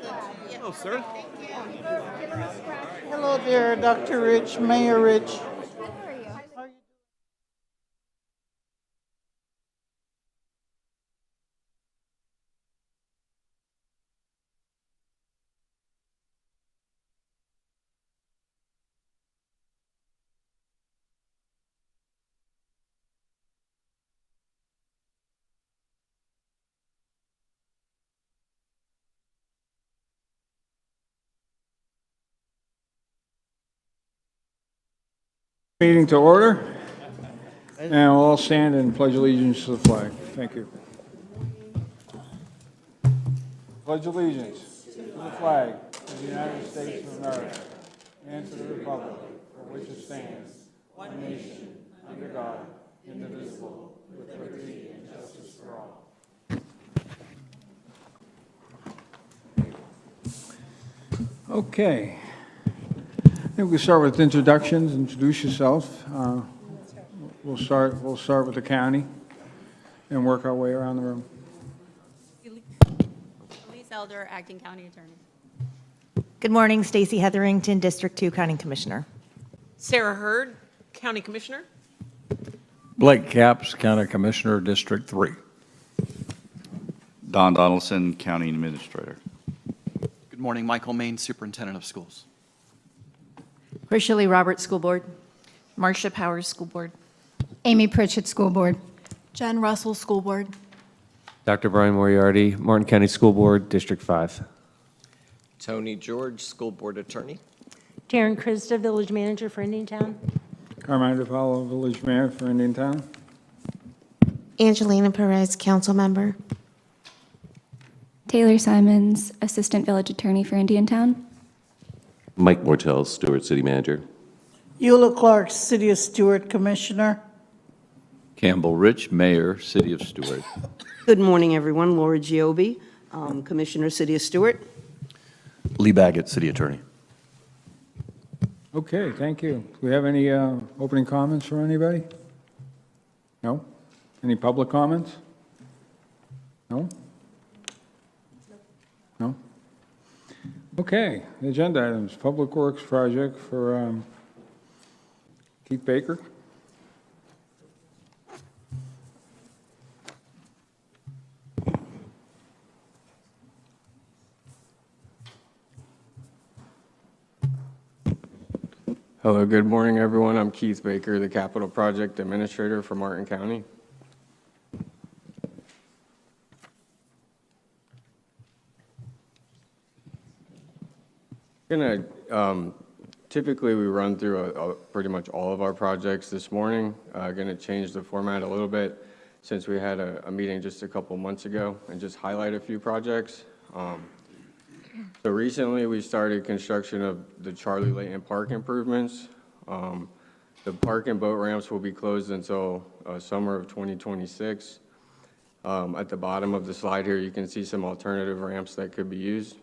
Hello, sir. Hello there, Dr. Rich, Mayor Rich. Meeting to order, and we'll all stand and pledge allegiance to the flag. Thank you. Pledge allegiance to the flag of the United States of America and to the republic for which it stands, one nation, under God, indivisible, with liberty and justice for all. Okay. I think we start with introductions. Introduce yourself. We'll start with the county and work our way around the room. Elise Elder, Acting County Attorney. Good morning, Stacy Hetherington, District 2 County Commissioner. Sarah Hurd, County Commissioner. Blake Capps, County Commissioner, District 3. Don Donaldson, County Administrator. Good morning, Michael Main, Superintendent of Schools. Shirley Roberts, School Board. Marcia Powers, School Board. Amy Pritchett, School Board. Jen Russell, School Board. Dr. Brian Moriarty, Martin County School Board, District 5. Tony George, School Board Attorney. Taryn Krista, Village Manager for Indiantown. Carmine DePaulo, Village Mayor for Indiantown. Angelina Perez, Council Member. Taylor Simons, Assistant Village Attorney for Indiantown. Mike Mortel, Stewart City Manager. Eula Clark, City of Stewart Commissioner. Campbell Rich, Mayor, City of Stewart. Good morning, everyone. Laura Giobbe, Commissioner, City of Stewart. Lee Baggett, City Attorney. Okay, thank you. Do we have any opening comments from anybody? No? Any public comments? No? No? Okay, agenda items, Public Works Project for Keith Baker. Hello, good morning, everyone. I'm Keith Baker, the Capital Project Administrator for Martin County. Typically we run through pretty much all of our projects this morning. Going to change the format a little bit since we had a meeting just a couple months ago and just highlight a few projects. So recently we started construction of the Charlie Layton Park improvements. The park and boat ramps will be closed until summer of 2026. At the bottom of the slide here, you can see some alternative ramps that could be used.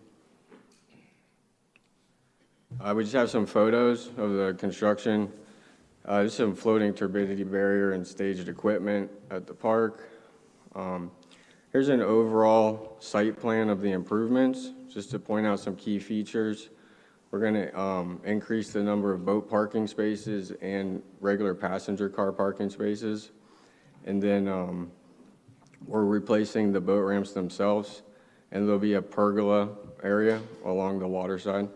We just have some photos of the construction. There's some floating turbidity barrier and staged equipment at the park. Here's an overall site plan of the improvements, just to point out some key features. We're going to increase the number of boat parking spaces and regular passenger car parking spaces. And then we're replacing the boat ramps themselves, and there'll be a pergola area along the water side.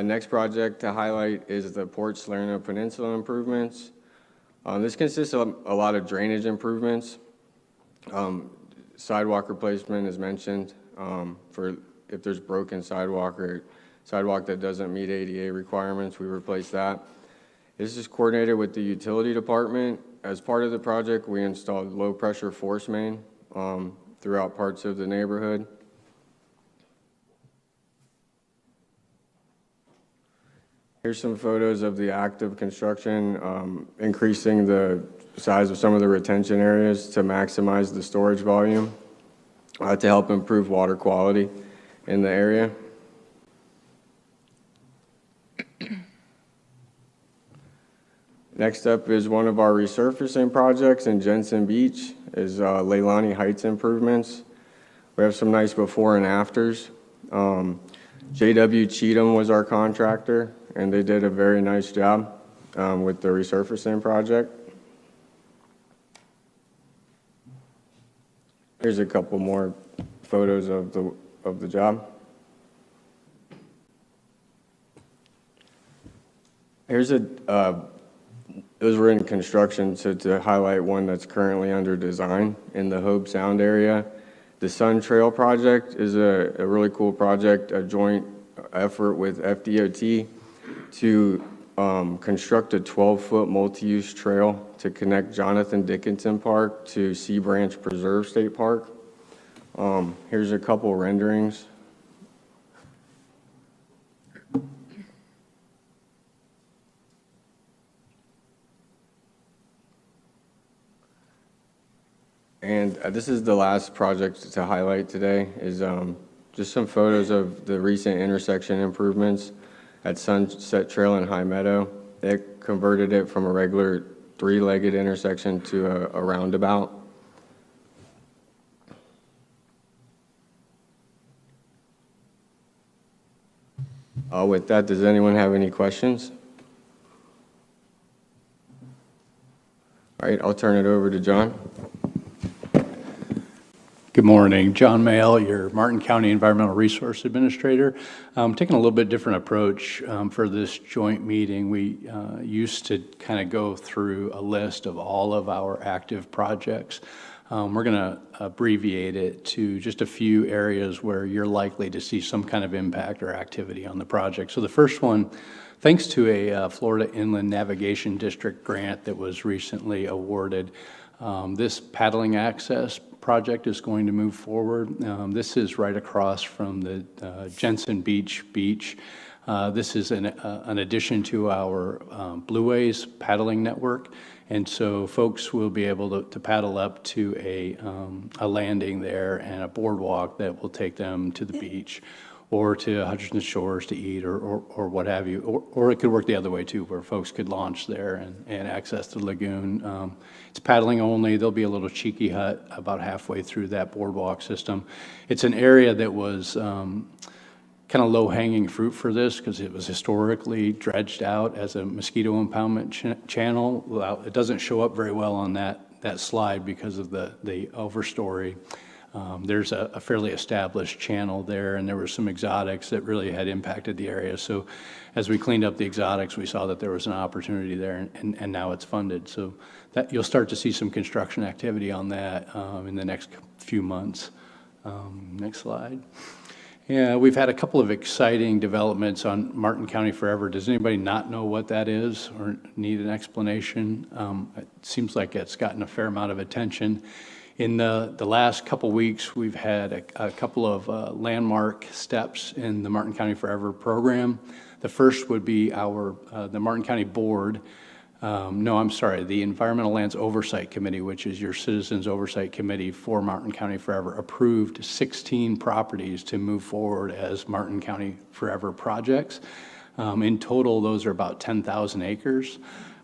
Next project to highlight is the Port Salerno Peninsula improvements. This consists of a lot of drainage improvements. Sidewalk replacement is mentioned for if there's broken sidewalk or sidewalk that doesn't meet ADA requirements, we replace that. This is coordinated with the utility department. As part of the project, we installed low pressure force main throughout parts of the neighborhood. Here's some photos of the active construction, increasing the size of some of the retention areas to maximize the storage volume to help improve water quality in the area. Next up is one of our resurfacing projects in Jensen Beach. is Leilani Heights improvements. We have some nice before and afters. JW Cheatham was our contractor, and they did a very nice job with the resurfacing project. Here's a couple more photos of the job. Here's those were in construction, so to highlight one that's currently under design in the Hobe Sound area. The Sun Trail project is a really cool project, a joint effort with FDOT to construct a 12-foot multi-use trail to connect Jonathan Dickinson Park to Sea Branch Preserve State Park. Here's a couple renderings. And this is the last project to highlight today, is just some photos of the recent intersection improvements at Sunset Trail in High Meadow. They converted it from a regular three-legged intersection to a roundabout. With that, does anyone have any questions? All right, I'll turn it over to John. Good morning. John Mayall, your Martin County Environmental Resource Administrator. Taking a little bit different approach for this joint meeting. We used to kind of go through a list of all of our active projects. We're going to abbreviate it to just a few areas where you're likely to see some kind of impact or activity on the project. So the first one, thanks to a Florida Inland Navigation District grant that was recently awarded, this paddling access project is going to move forward. This is right across from the Jensen Beach. This is an addition to our Blue Ways paddling network. And so folks will be able to paddle up to a landing there and a boardwalk that will take them to the beach or to Hutchinson Shores to eat or what have you. Or it could work the other way too, where folks could launch there and access the lagoon. It's paddling only. There'll be a little cheeky hut about halfway through that boardwalk system. It's an area that was kind of low-hanging fruit for this because it was historically dredged out as a mosquito impoundment channel. Well, it doesn't show up very well on that slide because of the overstory. There's a fairly established channel there, and there were some exotics that really had impacted the area. So as we cleaned up the exotics, we saw that there was an opportunity there, and now it's funded. So that you'll start to see some construction activity on that in the next few months. Next slide. Yeah, we've had a couple of exciting developments on Martin County Forever. Does anybody not know what that is or need an explanation? It seems like it's gotten a fair amount of attention. In the last couple weeks, we've had a couple of landmark steps in the Martin County Forever program. The first would be the Martin County Board. The Environmental Lands Oversight Committee, which is your Citizens Oversight Committee for Martin County Forever, approved 16 properties to move forward as Martin County Forever projects. In total, those are about 10,000 acres.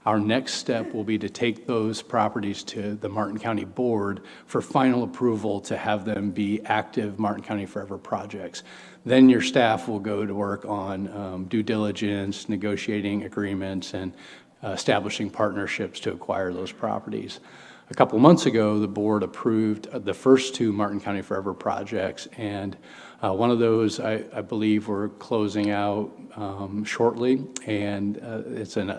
Our next step will be to take those properties to the Martin County Board for final approval to have them be active Martin County Forever projects. Then your staff will go to work on due diligence, negotiating agreements, and establishing partnerships to acquire those properties. A couple months ago, the board approved the first two Martin County Forever projects, and one of those, I believe, we're closing out shortly, and it's an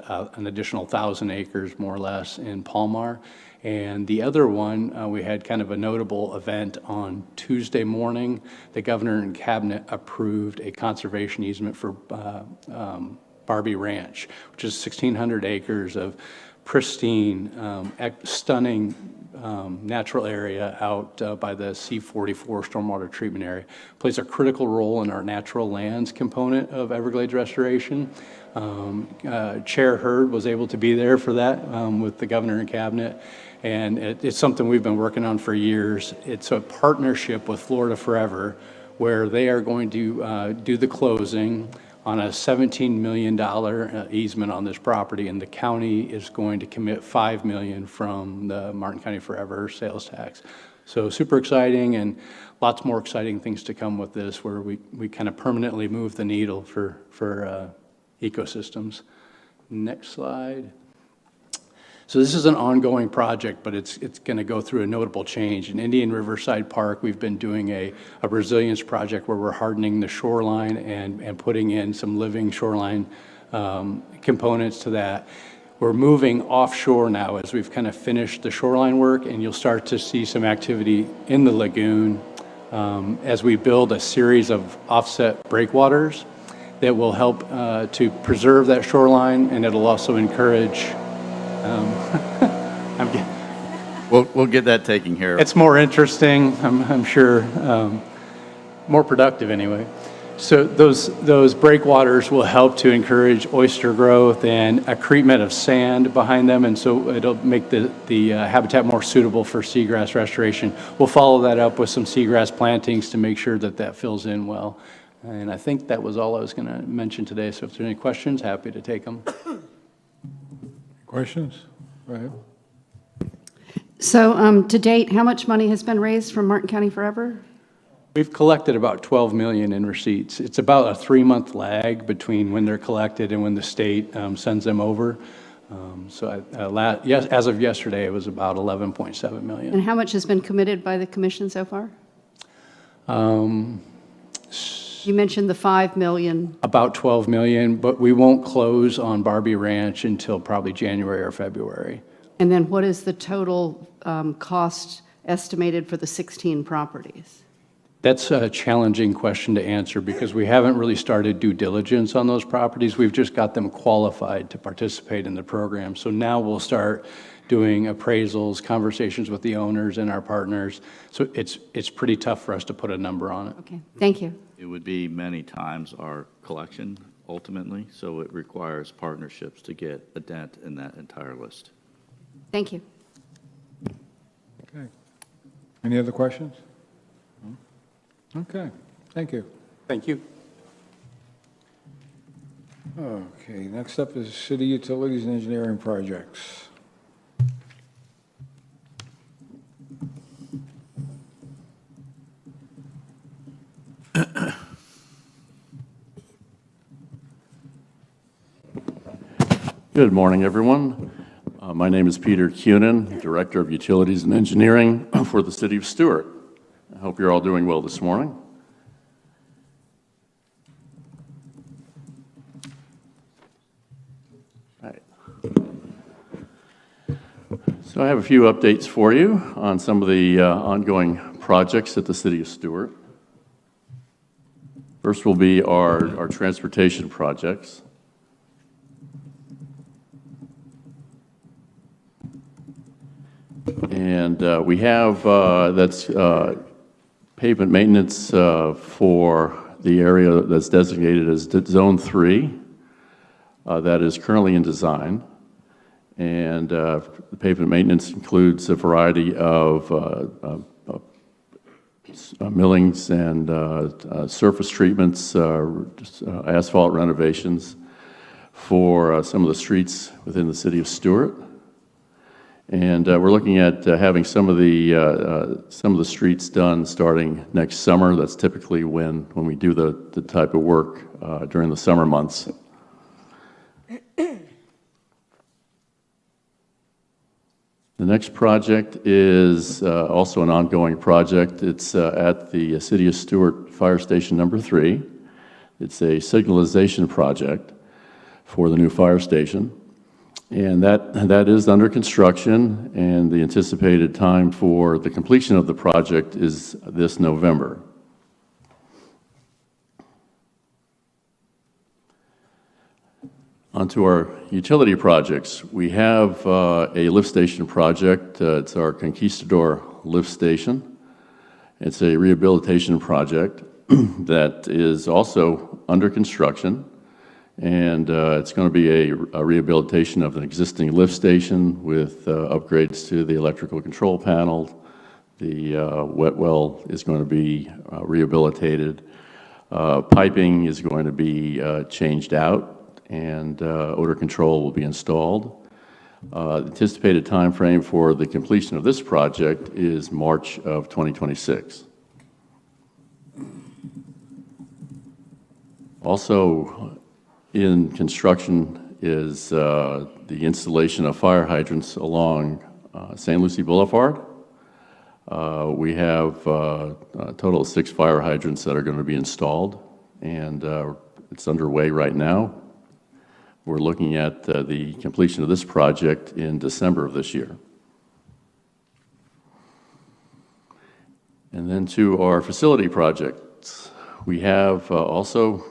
additional 1,000 acres, more or less, in Palmar. And the other one, we had kind of a notable event on Tuesday morning. The governor and cabinet approved a conservation easement for Barbie Ranch, which is 1,600 acres of pristine, stunning natural area out by the C-44 stormwater treatment area. Plays a critical role in our natural lands component of Everglades restoration. Chair Hurd was able to be there for that with the governor and cabinet, and it's something we've been working on for years. It's a partnership with Florida Forever, where they are going to do the closing. on a $17 million easement on this property, and the county is going to commit $5 million from the Martin County Forever sales tax. So super exciting, and lots more exciting things to come with this, where we kind of permanently move the needle for ecosystems. Next slide. So this is an ongoing project, but it's going to go through a notable change. In Indian Riverside Park, we've been doing a resilience project where we're hardening the shoreline and putting in some living shoreline components to that. We're moving offshore now as we've kind of finished the shoreline work, and you'll start to see some activity in the lagoon as we build a series of offset breakwaters that will help to preserve that shoreline, and it'll also encourage We'll get that taken care of. it's more interesting, I'm sure, more productive anyway. So those breakwaters will help to encourage oyster growth and accretement of sand behind them, and so it'll make the habitat more suitable for seagrass restoration. We'll follow that up with some seagrass plantings to make sure that fills in well. And I think that was all I was going to mention today, so if there are any questions, happy to take them. Questions? Go ahead. So to date, how much money has been raised from Martin County Forever? We've collected about $12 million in receipts. It's about a 3-month lag between when they're collected and when the state sends them over. As of yesterday, it was about $11.7 million. And how much has been committed by the commission so far? You mentioned the $5 million. About $12 million, but we won't close on Barbie Ranch until probably January or February. And then what is the total cost estimated for the 16 properties? That's a challenging question to answer because we haven't really started due diligence on those properties. We've just got them qualified to participate in the program. So now we'll start doing appraisals, conversations with the owners and our partners. So it's pretty tough for us to put a number on it. Okay, thank you. It would be many times our collection ultimately, so it requires partnerships to get a dent in that entire list. Thank you. Okay. Any other questions? Okay, thank you. Thank you. Okay, next up is City Utilities and Engineering Projects. Good morning, everyone. My name is Peter Cunin, Director of Utilities and Engineering for the City of Stuart. I hope you're all doing well this morning. All right. So I have a few updates for you on some of the ongoing projects at the City of Stuart. First will be our transportation projects. And we have, that's pavement maintenance for the area that's designated as Zone 3. That is currently in design. And the pavement maintenance includes a variety of millings and surface treatments, asphalt renovations for some of the streets within the City of Stuart. And we're looking at having some of the streets done starting next summer. That's typically when we do the type of work during the summer months. The next project is also an ongoing project. It's at the City of Stuart Fire Station number 3. It's a signalization project for the new fire station. And that is under construction, and the anticipated time for the completion of the project is this November. Onto our utility projects. We have a lift station project. It's our Conquistador lift station. It's a rehabilitation project that is also under construction. And it's going to be a rehabilitation of an existing lift station with upgrades to the electrical control panel. The wet well is going to be rehabilitated. Piping is going to be changed out, and odor control will be installed. The anticipated timeframe for the completion of this project is March of 2026. Also in construction is the installation of fire hydrants along St. Lucie Boulevard. We have a total of 6 fire hydrants that are going to be installed, and it's underway right now. We're looking at the completion of this project in December of this year. And then to our facility projects. We have also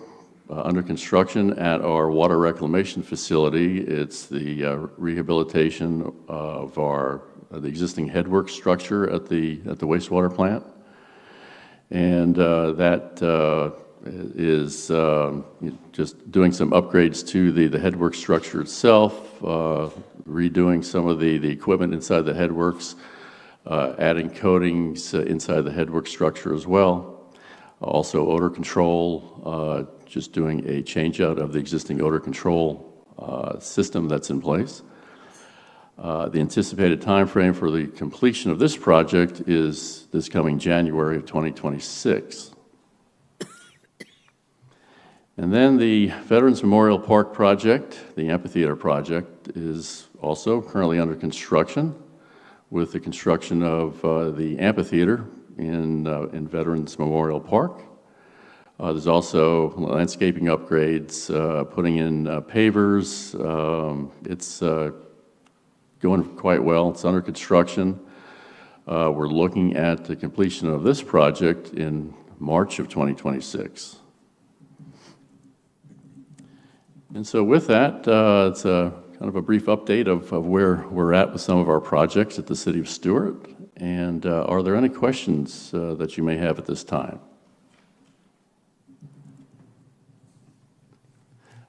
under construction at our water reclamation facility. It's the rehabilitation of the existing headwork structure at the wastewater plant. And that is just doing some upgrades to the headwork structure itself, redoing some of the equipment inside the headworks, adding coatings inside the headwork structure as well. Also odor control, just doing a change out of the existing odor control system that's in place. The anticipated timeframe for the completion of this project is this coming January of 2026. And then the Veterans Memorial Park project, the amphitheater project, is also currently under construction, with the construction of the amphitheater in Veterans Memorial Park. There's also landscaping upgrades, putting in pavers. It's going quite well. It's under construction. We're looking at the completion of this project in March of 2026. And so with that, it's a kind of a brief update of where we're at with some of our projects at the City of Stuart. And are there any questions that you may have at this time?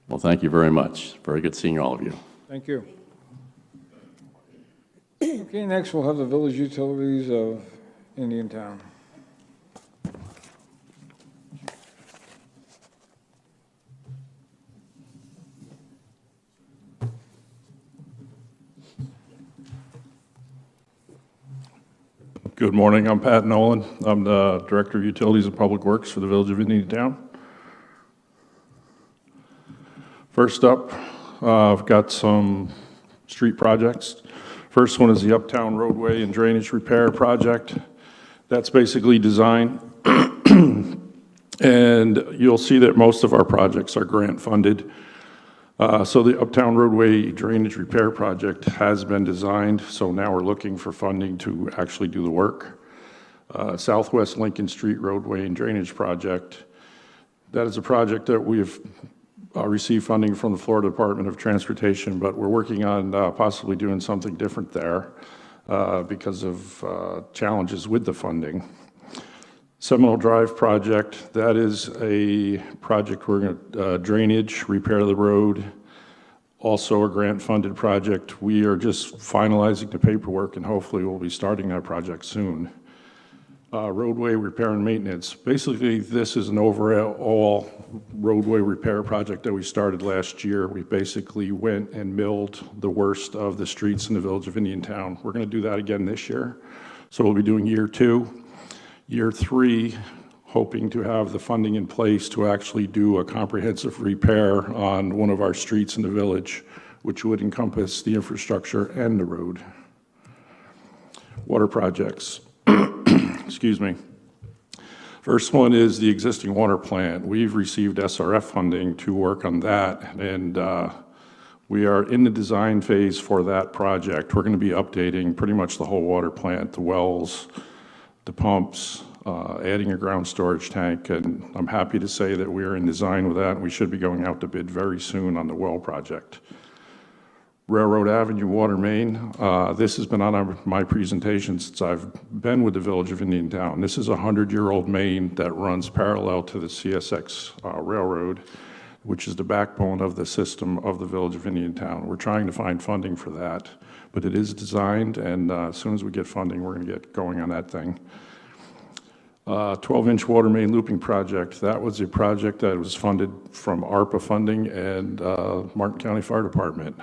Well, thank you very much. Very good seeing all of you. Thank you. Okay, next we'll have the Village Utilities of Indiantown. Good morning, I'm Pat Nolan. I'm the Director of Utilities and Public Works for the Village of Indiantown. First up, I've got some street projects. First one is the Uptown Roadway and Drainage Repair Project. That's basically design. And you'll see that most of our projects are grant funded. So the Uptown Roadway Drainage Repair Project has been designed, so now we're looking for funding to actually do the work. Southwest Lincoln Street Roadway and Drainage Project, that is a project that we've received funding from the Florida Department of Transportation, but we're working on possibly doing something different there because of challenges with the funding. Seminole Drive project, that is a project we're going to drainage, repair the road, also a grant-funded project. We are just finalizing the paperwork and hopefully we'll be starting that project soon. Roadway repair and maintenance. Basically, this is an overall roadway repair project that we started last year. We basically went and milled the worst of the streets in the Village of Indiantown. We're going to do that again this year. So we'll be doing year 2. Year 3, hoping to have the funding in place to actually do a comprehensive repair on one of our streets in the village, which would encompass the infrastructure and the road. Water projects. Excuse me. First one is the existing water plant. We've received SRF funding to work on that, and we are in the design phase for that project. We're going to be updating pretty much the whole water plant, the wells, the pumps, adding a ground storage tank, and I'm happy to say that we are in design with that. We should be going out to bid very soon on the well project. Railroad Avenue Water Main, this has been on my presentation since I've been with the Village of Indiantown. This is a 100-year-old main that runs parallel to the CSX railroad, which is the backbone of the system of the Village of Indiantown. We're trying to find funding for that, but it is designed, and as soon as we get funding, we're going to get going on that thing. 12-inch water main looping project. That was a project that was funded from ARPA funding and Martin County Fire Department.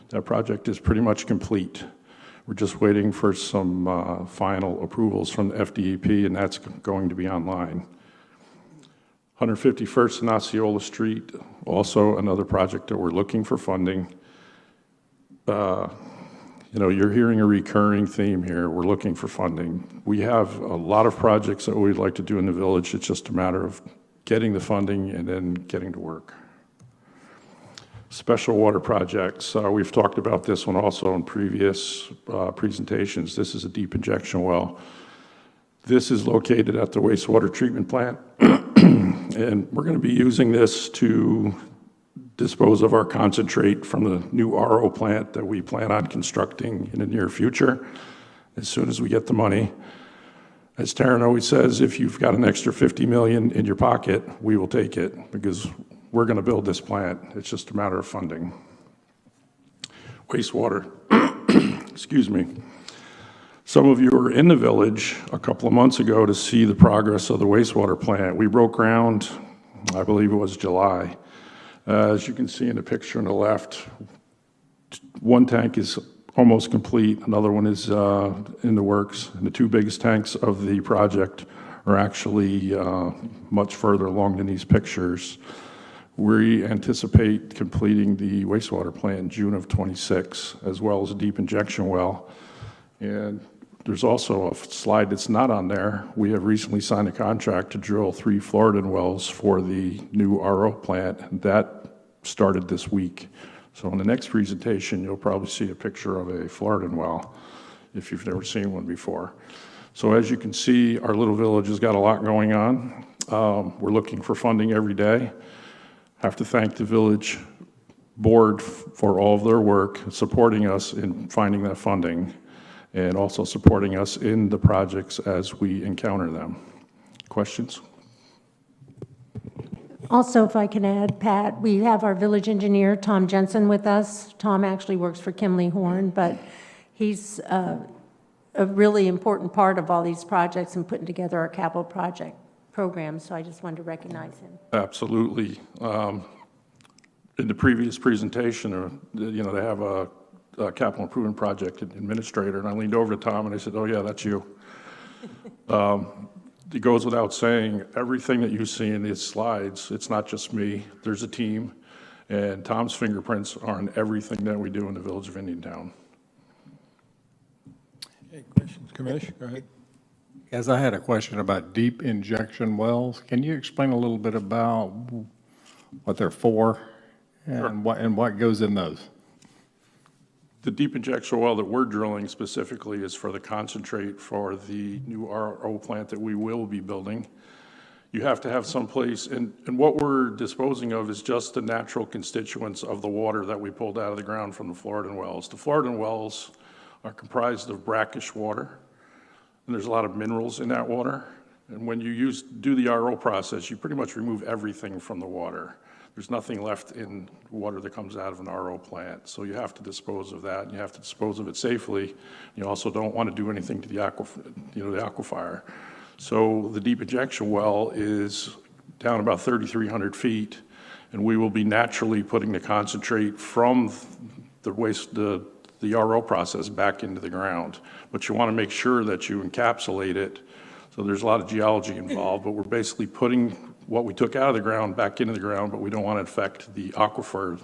That project is pretty much complete. We're just waiting for some final approvals from the FDEP, and that's going to be online. 151st and Osceola Street, also another project that we're looking for funding. You know, you're hearing a recurring theme here. We're looking for funding. We have a lot of projects that we'd like to do in the village. It's just a matter of getting the funding and then getting to work. Special water projects. We've talked about this one also in previous presentations. This is a deep injection well. This is located at the wastewater treatment plant. And we're going to be using this to dispose of our concentrate from the new RO plant that we plan on constructing in the near future as soon as we get the money. As Taryn always says, if you've got an extra $50 million in your pocket, we will take it because we're going to build this plant. It's just a matter of funding. Wastewater. Excuse me. Some of you were in the village a couple of months ago to see the progress of the wastewater plant. We broke ground, I believe it was July. As you can see in the picture on the left, one tank is almost complete, another one is in the works, and the two biggest tanks of the project are actually much further along than these pictures. We anticipate completing the wastewater plant in June of '26, as well as a deep injection well. And there's also a slide that's not on there. We have recently signed a contract to drill 3 Floridan wells for the new RO plant. That started this week. So in the next presentation, you'll probably see a picture of a Floridan well, if you've never seen one before. So as you can see, our little village has got a lot going on. We're looking for funding every day. Have to thank the village board for all of their work, supporting us in finding that funding, and also supporting us in the projects as we encounter them. Questions? Also, if I can add, Pat, we have our village engineer, Tom Jensen, with us. Tom actually works for Kimley Horn, but he's a really important part of all these projects and putting together our capital project program, so I just wanted to recognize him. Absolutely. In the previous presentation, you know, they have a capital improvement project administrator, and I leaned over to Tom and I said, "Oh yeah, that's you." It goes without saying, everything that you see in these slides, it's not just me. There's a team, and Tom's fingerprints are on everything that we do in the village of Indiantown. Okay, questions, Commissioner? Go ahead. As I had a question about deep injection wells, can you explain a little bit about what they're for and what goes in those? The deep injection well that we're drilling specifically is for the concentrate for the new RO plant that we will be building. You have to have some place, and what we're disposing of is just the natural constituents of the water that we pulled out of the ground from the Floridan wells. The Floridan wells are comprised of brackish water, and there's a lot of minerals in that water. And when you do the RO process, you pretty much remove everything from the water. There's nothing left in water that comes out of an RO plant. So you have to dispose of that, and you have to dispose of it safely. You also don't want to do anything to the aquifer. So the deep injection well is down about 3,300 feet, and we will be naturally putting the concentrate from the RO process back into the ground. But you want to make sure that you encapsulate it. So there's a lot of geology involved, but we're basically putting what we took out of the ground back into the ground, but we don't want to affect the aquifer,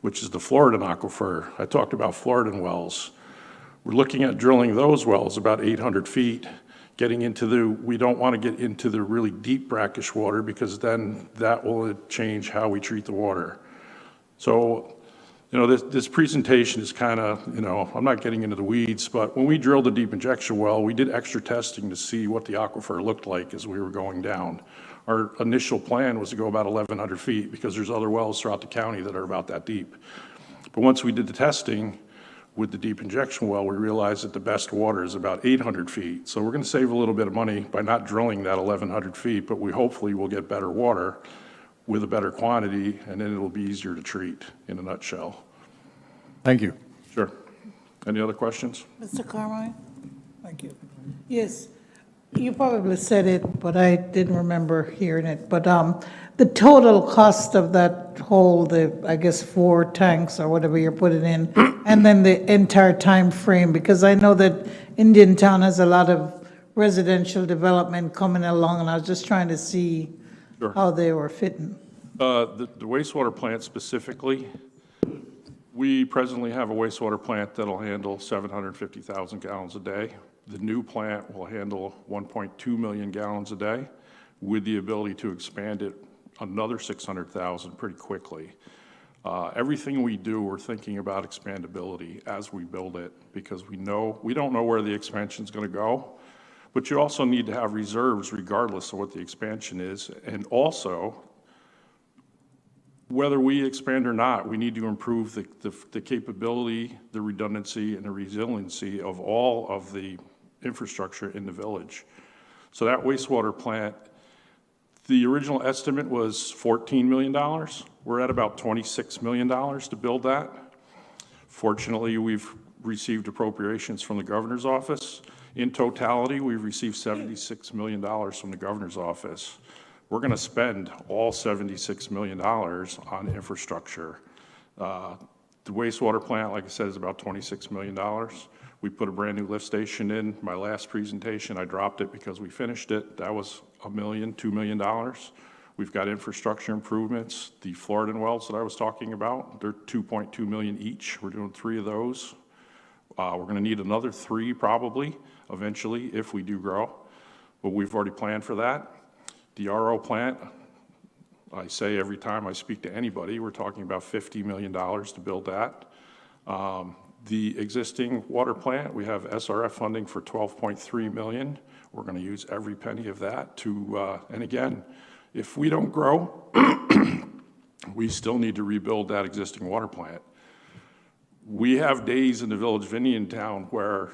which is the Floridan aquifer. I talked about Floridan wells. We're looking at drilling those wells about 800 feet, we don't want to get into the really deep brackish water because then that will change how we treat the water. So, you know, this presentation is kind of, you know, I'm not getting into the weeds, but when we drilled the deep injection well, we did extra testing to see what the aquifer looked like as we were going down. Our initial plan was to go about 1,100 feet because there's other wells throughout the county that are about that deep. But once we did the testing with the deep injection well, we realized that the best water is about 800 feet. So we're going to save a little bit of money by not drilling that 1,100 feet, but we hopefully will get better water with a better quantity, and then it'll be easier to treat in a nutshell. Thank you. Sure. Any other questions? Mr. Carmine? Thank you. Yes. You probably said it, but I didn't remember hearing it. But the total cost of that whole, I guess, 4 tanks or whatever you're putting in, and then the entire time frame, because I know that Indiantown has a lot of residential development coming along, and I was just trying to see Sure. how they were fitting. The wastewater plant specifically, we presently have a wastewater plant that'll handle 750,000 gallons a day. The new plant will handle 1.2 million gallons a day with the ability to expand it another 600,000 pretty quickly. Everything we do, we're thinking about expandability as we build it because we don't know where the expansion is going to go, but you also need to have reserves regardless of what the expansion is. And also, whether we expand or not, we need to improve the capability, the redundancy, and the resiliency of all of the infrastructure in the village. So that wastewater plant, the original estimate was $14 million. We're at about $26 million to build that. Fortunately, we've received appropriations from the governor's office. In totality, we've received $76 million from the governor's office. We're going to spend all $76 million on infrastructure. The wastewater plant, like I said, is about $26 million. We put a brand new lift station in. My last presentation, I dropped it because we finished it. That was $1 million, $2 million. We've got infrastructure improvements. The Floridan wells that I was talking about, they're 2.2 million each. We're doing 3 of those. We're going to need another 3 probably eventually if we do grow, but we've already planned for that. The RO plant, I say every time I speak to anybody, we're talking about $50 million to build that. The existing water plant, we have SRF funding for $12.3 million. We're going to use every penny of that to, and again, if we don't grow, we still need to rebuild that existing water plant. We have days in the village of Indiantown where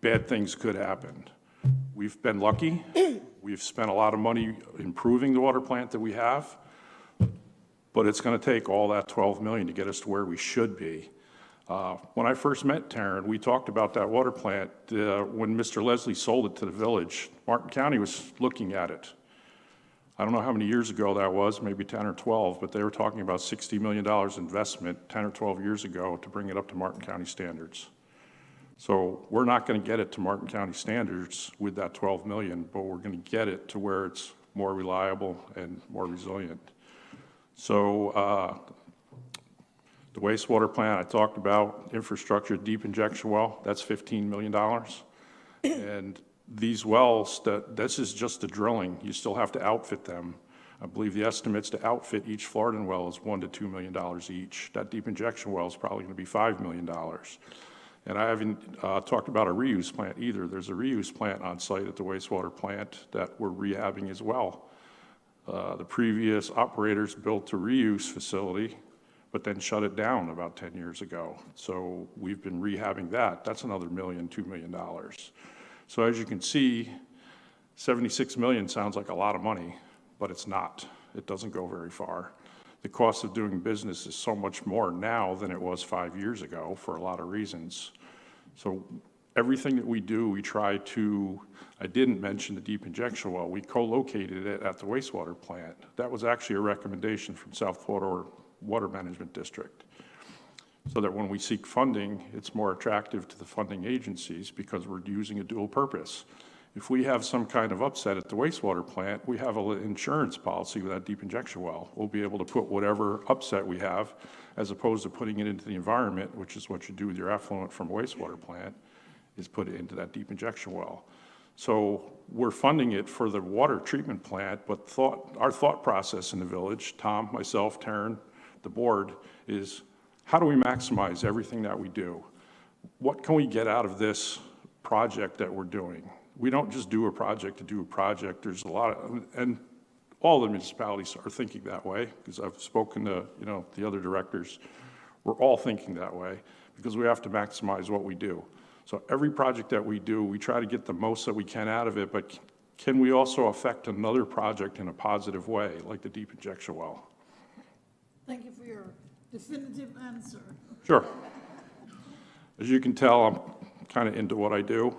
bad things could happen. We've been lucky. We've spent a lot of money improving the water plant that we have, but it's going to take all that $12 million to get us to where we should be. When I first met Taryn, we talked about that water plant. When Mr. Leslie sold it to the village, Martin County was looking at it. I don't know how many years ago that was, maybe 10 or 12, but they were talking about $60 million investment 10 or 12 years ago to bring it up to Martin County standards. So we're not going to get it to Martin County standards with that $12 million, but we're going to get it to where it's more reliable and more resilient. So the wastewater plant I talked about, infrastructure, deep injection well, that's $15 million. And these wells, this is just the drilling. You still have to outfit them. I believe the estimates to outfit each Floridan well is $1 to $2 million each. That deep injection well is probably going to be $5 million. And I haven't talked about a reuse plant either. There's a reuse plant on site at the wastewater plant that we're rehabbing as well. The previous operators built a reuse facility, but then shut it down about 10 years ago. So we've been rehabbing that. That's another $1 million, $2 million. So as you can see, 76 million sounds like a lot of money, but it's not. It doesn't go very far. The cost of doing business is so much more now than it was 5 years ago for a lot of reasons. So everything that we do, we try to, I didn't mention the deep injection well. We co-located it at the wastewater plant. That was actually a recommendation from South Florida Water Management District, so that when we seek funding, it's more attractive to the funding agencies because we're using a dual purpose. If we have some kind of upset at the wastewater plant, we have an insurance policy with that deep injection well. We'll be able to put whatever upset we have, as opposed to putting it into the environment, which is what you do with your effluent from a wastewater plant, is put it into that deep injection well. So we're funding it for the water treatment plant, but our thought process in the village, Tom, myself, Taryn, the board, is how do we maximize everything that we do? What can we get out of this project that we're doing? We don't just do a project to do a project. There's a lot of, and all the municipalities are thinking that way, because I've spoken to, the other directors. We're all thinking that way because we have to maximize what we do. So every project that we do, we try to get the most that we can out of it, but can we also affect another project in a positive way, like the deep injection well? Thank you for your definitive answer. Sure. As you can tell, I'm kind of into what I do.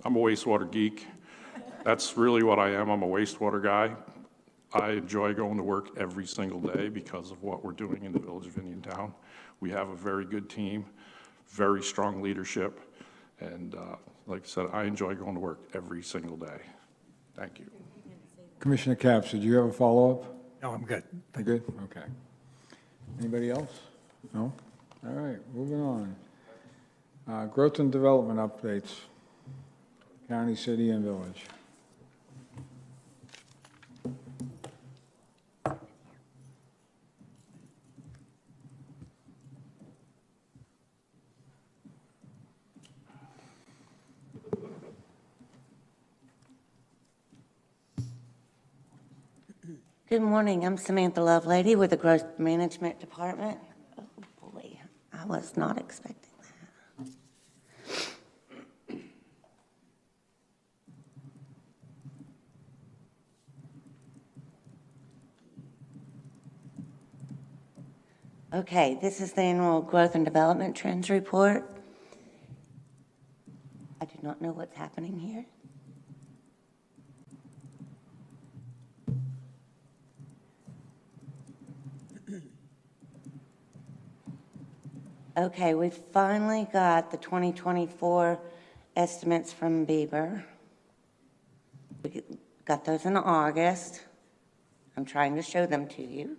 I'm a wastewater geek. That's really what I am. I'm a wastewater guy. I enjoy going to work every single day because of what we're doing in the Village of Indiantown. We have a very good team, very strong leadership, and like I said, I enjoy going to work every single day. Thank you. Commissioner Capps, did you have a follow-up? No, I'm good. You good? Okay. Anybody else? No? All right, moving on. Growth and development updates, county, city, and village. Good morning. I'm Samantha Lovelady with the Growth Management Department. Oh, boy. I was not expecting that. Okay, this is the annual Growth and Development Trends Report. I do not know what's happening here. Okay, we finally got the 2024 estimates from Bieber. We got those in August. I'm trying to show them to you.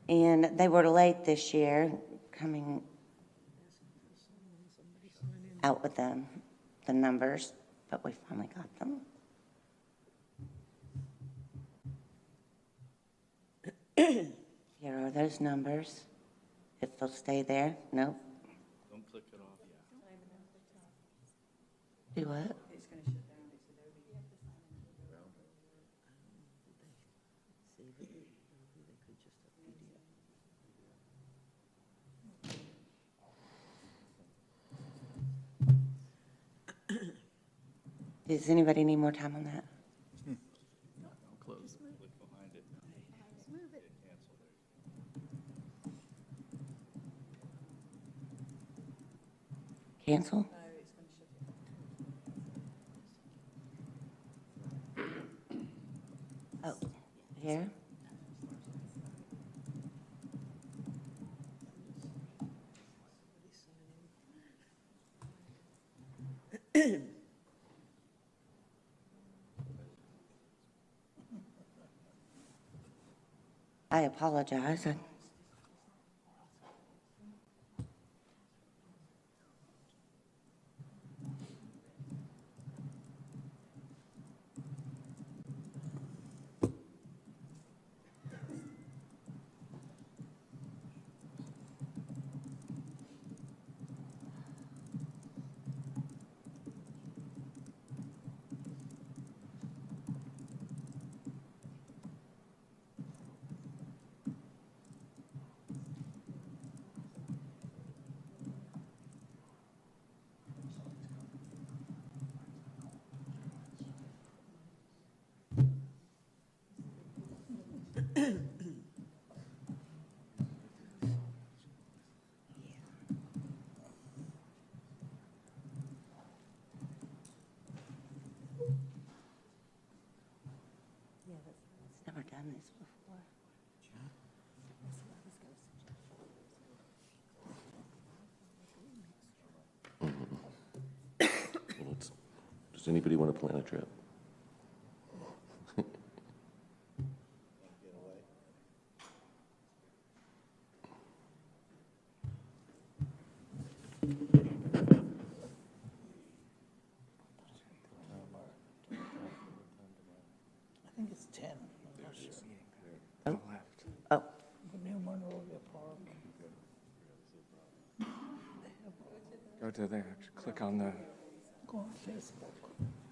And they were late this year, coming out with the numbers, but we finally got them. Here are those numbers. If they'll stay there, no. Don't click it off yet. Do what? Does anybody need more time on that? Close. Click behind it. Cancel? Oh, here? I apologize. Never done this before. Does anybody want to plan a trip? I think it's 10. Oh. Oh. New Monrovia Park. Go to there, click on the Go on Facebook.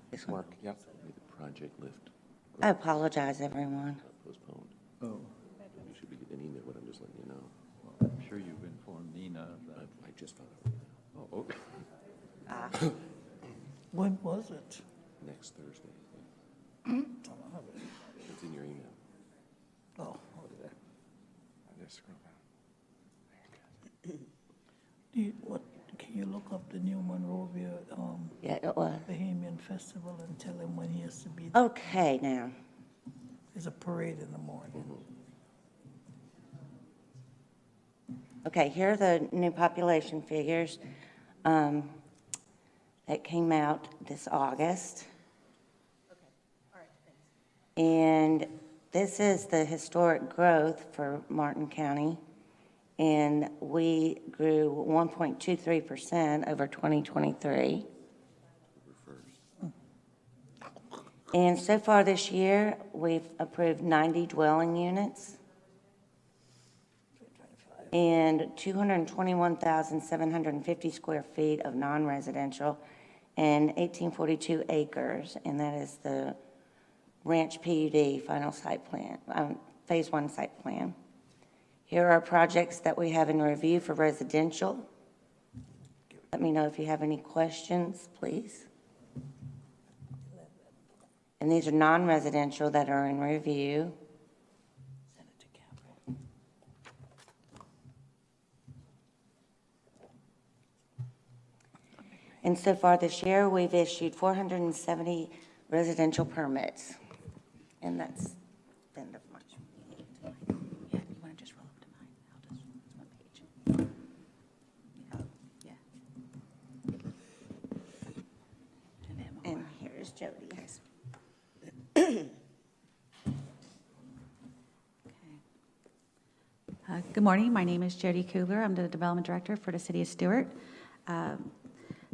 This one. work, yep. The project lift I apologize, everyone. postponed. Oh, You should be getting an email, but I'm just letting you know. I'm sure you've informed Nina of that. I just found out right now. Oh, okay. When was it? Next Thursday. I don't have it. It's in your email. Oh, okay. I just scroll down. What, Can you look up the New Monrovia, Yeah, it was. Bahamian Festival and tell him when he has to be there? Okay, now. There's a parade in the morning. Okay, here are the new population figures that came out this August. And this is the historic growth for Martin County. And we grew 1.23% over 2023. And so far this year, we've approved 90 dwelling units and 221,750 square feet of non-residential and 1842 acres, and that is the Ranch PUD final site plan, Phase 1 site plan. Here are projects that we have in review for residential. Let me know if you have any questions, please. And these are non-residential that are in review. And so far this year, we've issued 470 residential permits. And that's the end of March. Yeah, you want to just roll up to mine? I'll just, it's one page. Yeah. And here's Jody's. Good morning. My name is Jody Kugler. I'm the Development Director for the City of Stewart.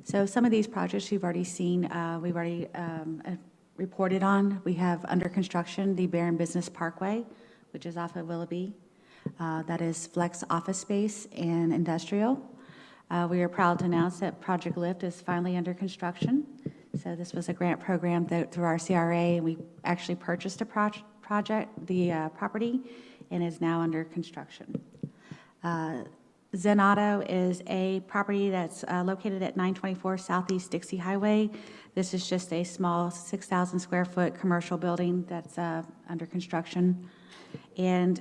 So some of these projects you've already seen, we've already reported on. We have under construction the Barron Business Parkway, which is off of Willoughby. That is flex office space and industrial. We are proud to announce that Project Lift is finally under construction. So this was a grant program through our CRA, and we actually purchased the property, and is now under construction. Zen Auto is a property that's located at 924 Southeast Dixie Highway. This is just a small 6,000 square foot commercial building that's under construction. And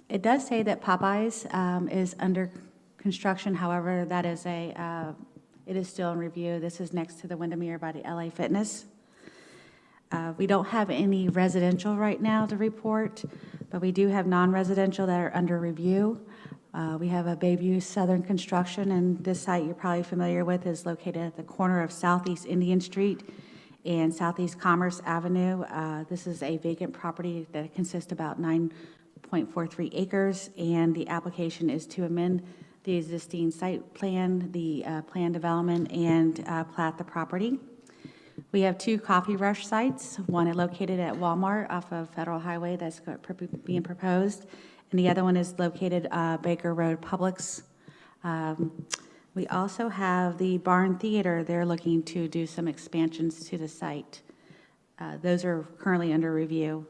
it does say that Popeyes is under construction. However, that is it is still in review. This is next to the Windermere by the LA Fitness. We don't have any residential right now to report, but we do have non-residential that are under review. We have a Bayview Southern Construction, and this site you're probably familiar with is located at the corner of Southeast Indian Street and Southeast Commerce Avenue. This is a vacant property that consists of about 9.43 acres, and the application is to amend the existing site plan, the plan development, and plat the property. We have two Coffee Rush sites, one located at Walmart off of Federal Highway that's being proposed, and the other one is located Baker Road Publix. We also have the Barn Theater. They're looking to do some expansions to the site. Those are currently under review.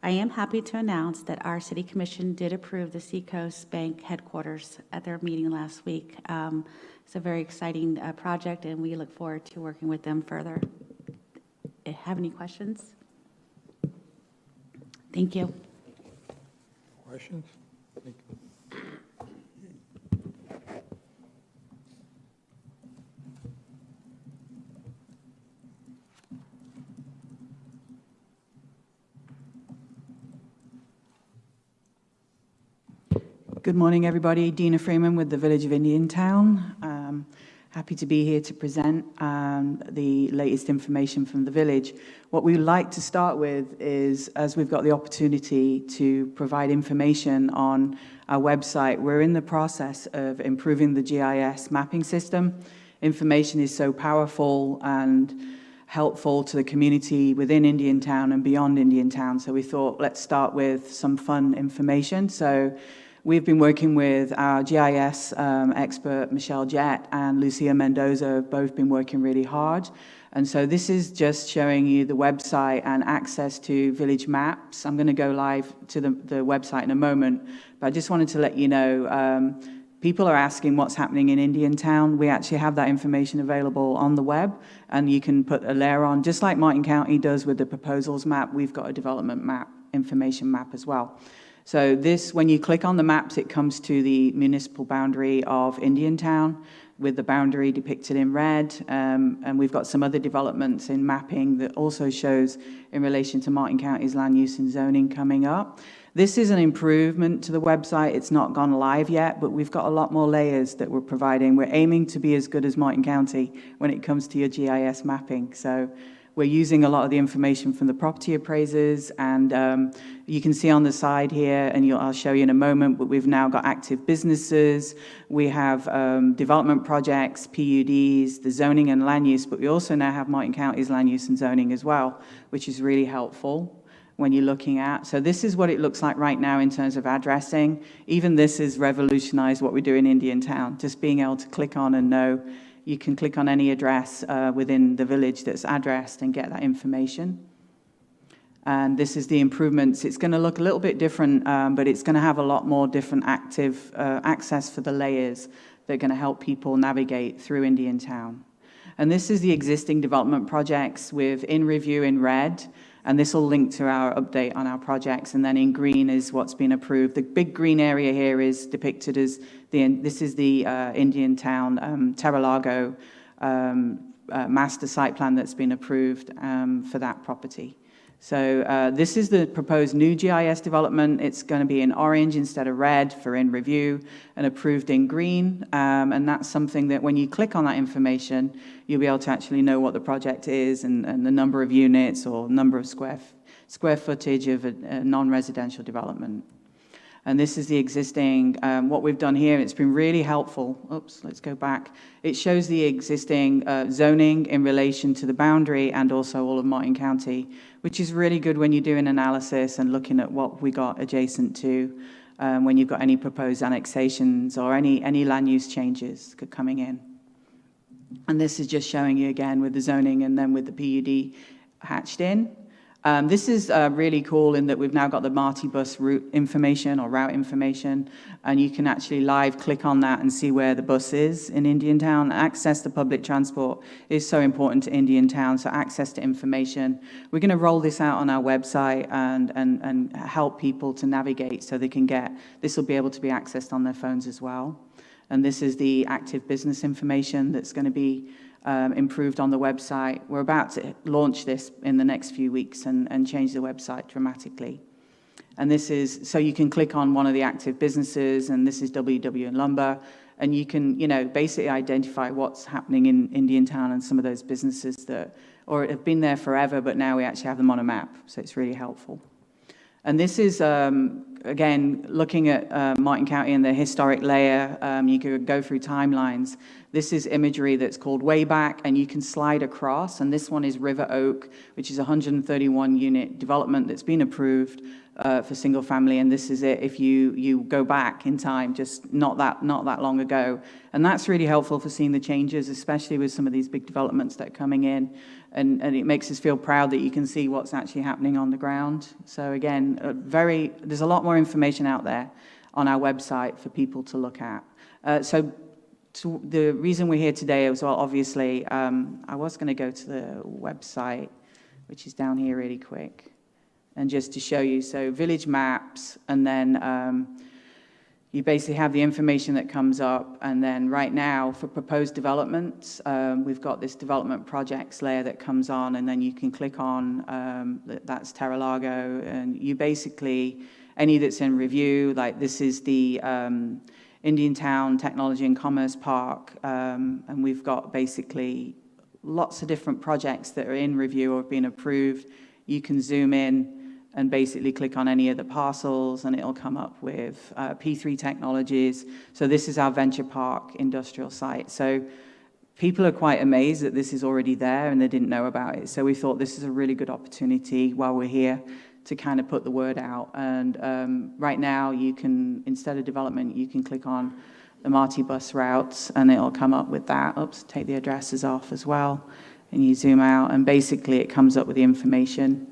I am happy to announce that our City Commission did approve the Seacoast Bank headquarters at their meeting last week. It's a very exciting project, and we look forward to working with them further. Have any questions? Thank you. Questions? Good morning, everybody. Dina Freeman with the Village of Indiantown. Happy to be here to present the latest information from the village. What we'd like to start with is, as we've got the opportunity to provide information on our website, we're in the process of improving the GIS mapping system. Information is so powerful and helpful to the community within Indiantown and beyond Indiantown. So we thought, let's start with some fun information. So we've been working with our GIS expert, Michelle Jett, and Lucia Mendoza, have both been working really hard. And so this is just showing you the website and access to village maps. I'm going to go live to the website in a moment, but I just wanted to let you know, people are asking what's happening in Indiantown. We actually have that information available on the web, and you can put a layer on, just like Martin County does with the proposals map. We've got a development map, information map as well. So this, when you click on the maps, it comes to the municipal boundary of Indiantown. with the boundary depicted in red. And we've got some other developments in mapping that also shows in relation to Martin County's land use and zoning coming up. This is an improvement to the website. It's not gone live yet, but we've got a lot more layers that we're providing. We're aiming to be as good as Martin County when it comes to your GIS mapping. So we're using a lot of the information from the property appraisers, and you can see on the side here, and I'll show you in a moment, but we've now got active businesses, we have development projects, PUDs, the zoning and land use, but we also now have Martin County's land use and zoning as well, which is really helpful when you're looking at. So this is what it looks like right now in terms of addressing. Even this has revolutionized what we do in Indiantown, just being able to click on and know. You can click on any address within the village that's addressed and get that information. And this is the improvements. It's going to look a little bit different, but it's going to have a lot more different active access for the layers that are going to help people navigate through Indiantown. And this is the existing development projects with in review in red. And this will link to our update on our projects. And then in green is what's been approved. The big green area here is depicted as this is the Indiantown Terra-Lago master site plan that's been approved for that property. So this is the proposed new GIS development. It's going to be in orange instead of red for in review and approved in green. And that's something that when you click on that information, you'll be able to actually know what the project is and the number of units or number of square footage of a non-residential development. And this is the existing, what we've done here. It's been really helpful. Oops, let's go back. It shows the existing zoning in relation to the boundary and also all of Martin County, which is really good when you're doing analysis and looking at what we got adjacent to when you've got any proposed annexations or any land use changes coming in. And this is just showing you again with the zoning and then with the PUD hatched in. This is really cool in that we've now got the Marty bus route information or route information, and you can actually live click on that and see where the bus is in Indiantown. Access to public transport is so important to Indiantown, so access to information. We're going to roll this out on our website and help people to navigate so they can this will be able to be accessed on their phones as well. And this is the active business information that's going to be improved on the website. We're about to launch this in the next few weeks and change the website dramatically. And this is, so you can click on one of the active businesses, and this is WW and Lumber, and you can, basically identify what's happening in Indiantown and some of those businesses that, or have been there forever, but now we actually have them on a map, so it's really helpful. And this is, again, looking at Martin County and the historic layer. You could go through timelines. This is imagery that's called Wayback, and you can slide across. And this one is River Oak, which is a 131-unit development that's been approved for single family. And this is it if you go back in time, just not that long ago. And that's really helpful for seeing the changes, especially with some of these big developments that are coming in. And it makes us feel proud that you can see what's actually happening on the ground. So again, there's a lot more information out there on our website for people to look at. The reason we're here today as well, obviously, I was going to go to the website, which is down here really quick, and just to show you. So village maps, and then you basically have the information that comes up, and then right now for proposed developments, we've got this development projects layer that comes on, and then you can click on, that's Terra-Lago, and you basically, any that's in review, like this is the Indiantown Technology and Commerce Park, and we've got basically lots of different projects that are in review or have been approved. You can zoom in and basically click on any of the parcels, and it'll come up with P3 Technologies. So this is our Venture Park industrial site. So people are quite amazed that this is already there and they didn't know about it. So we thought this is a really good opportunity while we're here to kind of put the word out. And right now you can, instead of development, you can click on the Marty bus routes and it'll come up with that. Oops, take the addresses off as well. And you zoom out and basically it comes up with the information.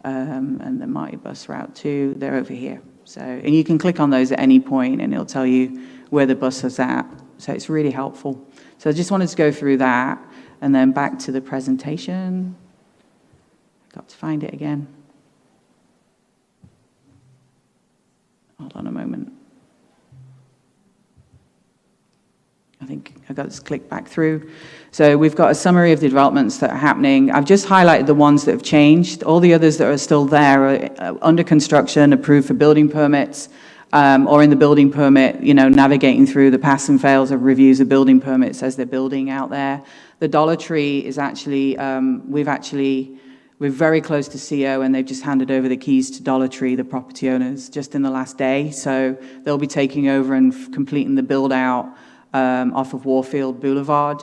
And the Marty bus route too, they're over here. So, and you can click on those at any point and it'll tell you where the bus is at. So it's really helpful. So I just wanted to go through that and then back to the presentation. Got to find it again. Hold on a moment. I think I got this click back through. So we've got a summary of the developments that are happening. I've just highlighted the ones that have changed. All the others that are still there are under construction, approved for building permits, or in the building permit, navigating through the pass and fails of reviews of building permits as they're building out there. The Dollar Tree is actually, we're very close to CO, and they've just handed over the keys to Dollar Tree, the property owners, just in the last day. So they'll be taking over and completing the build out off of Warfield Boulevard.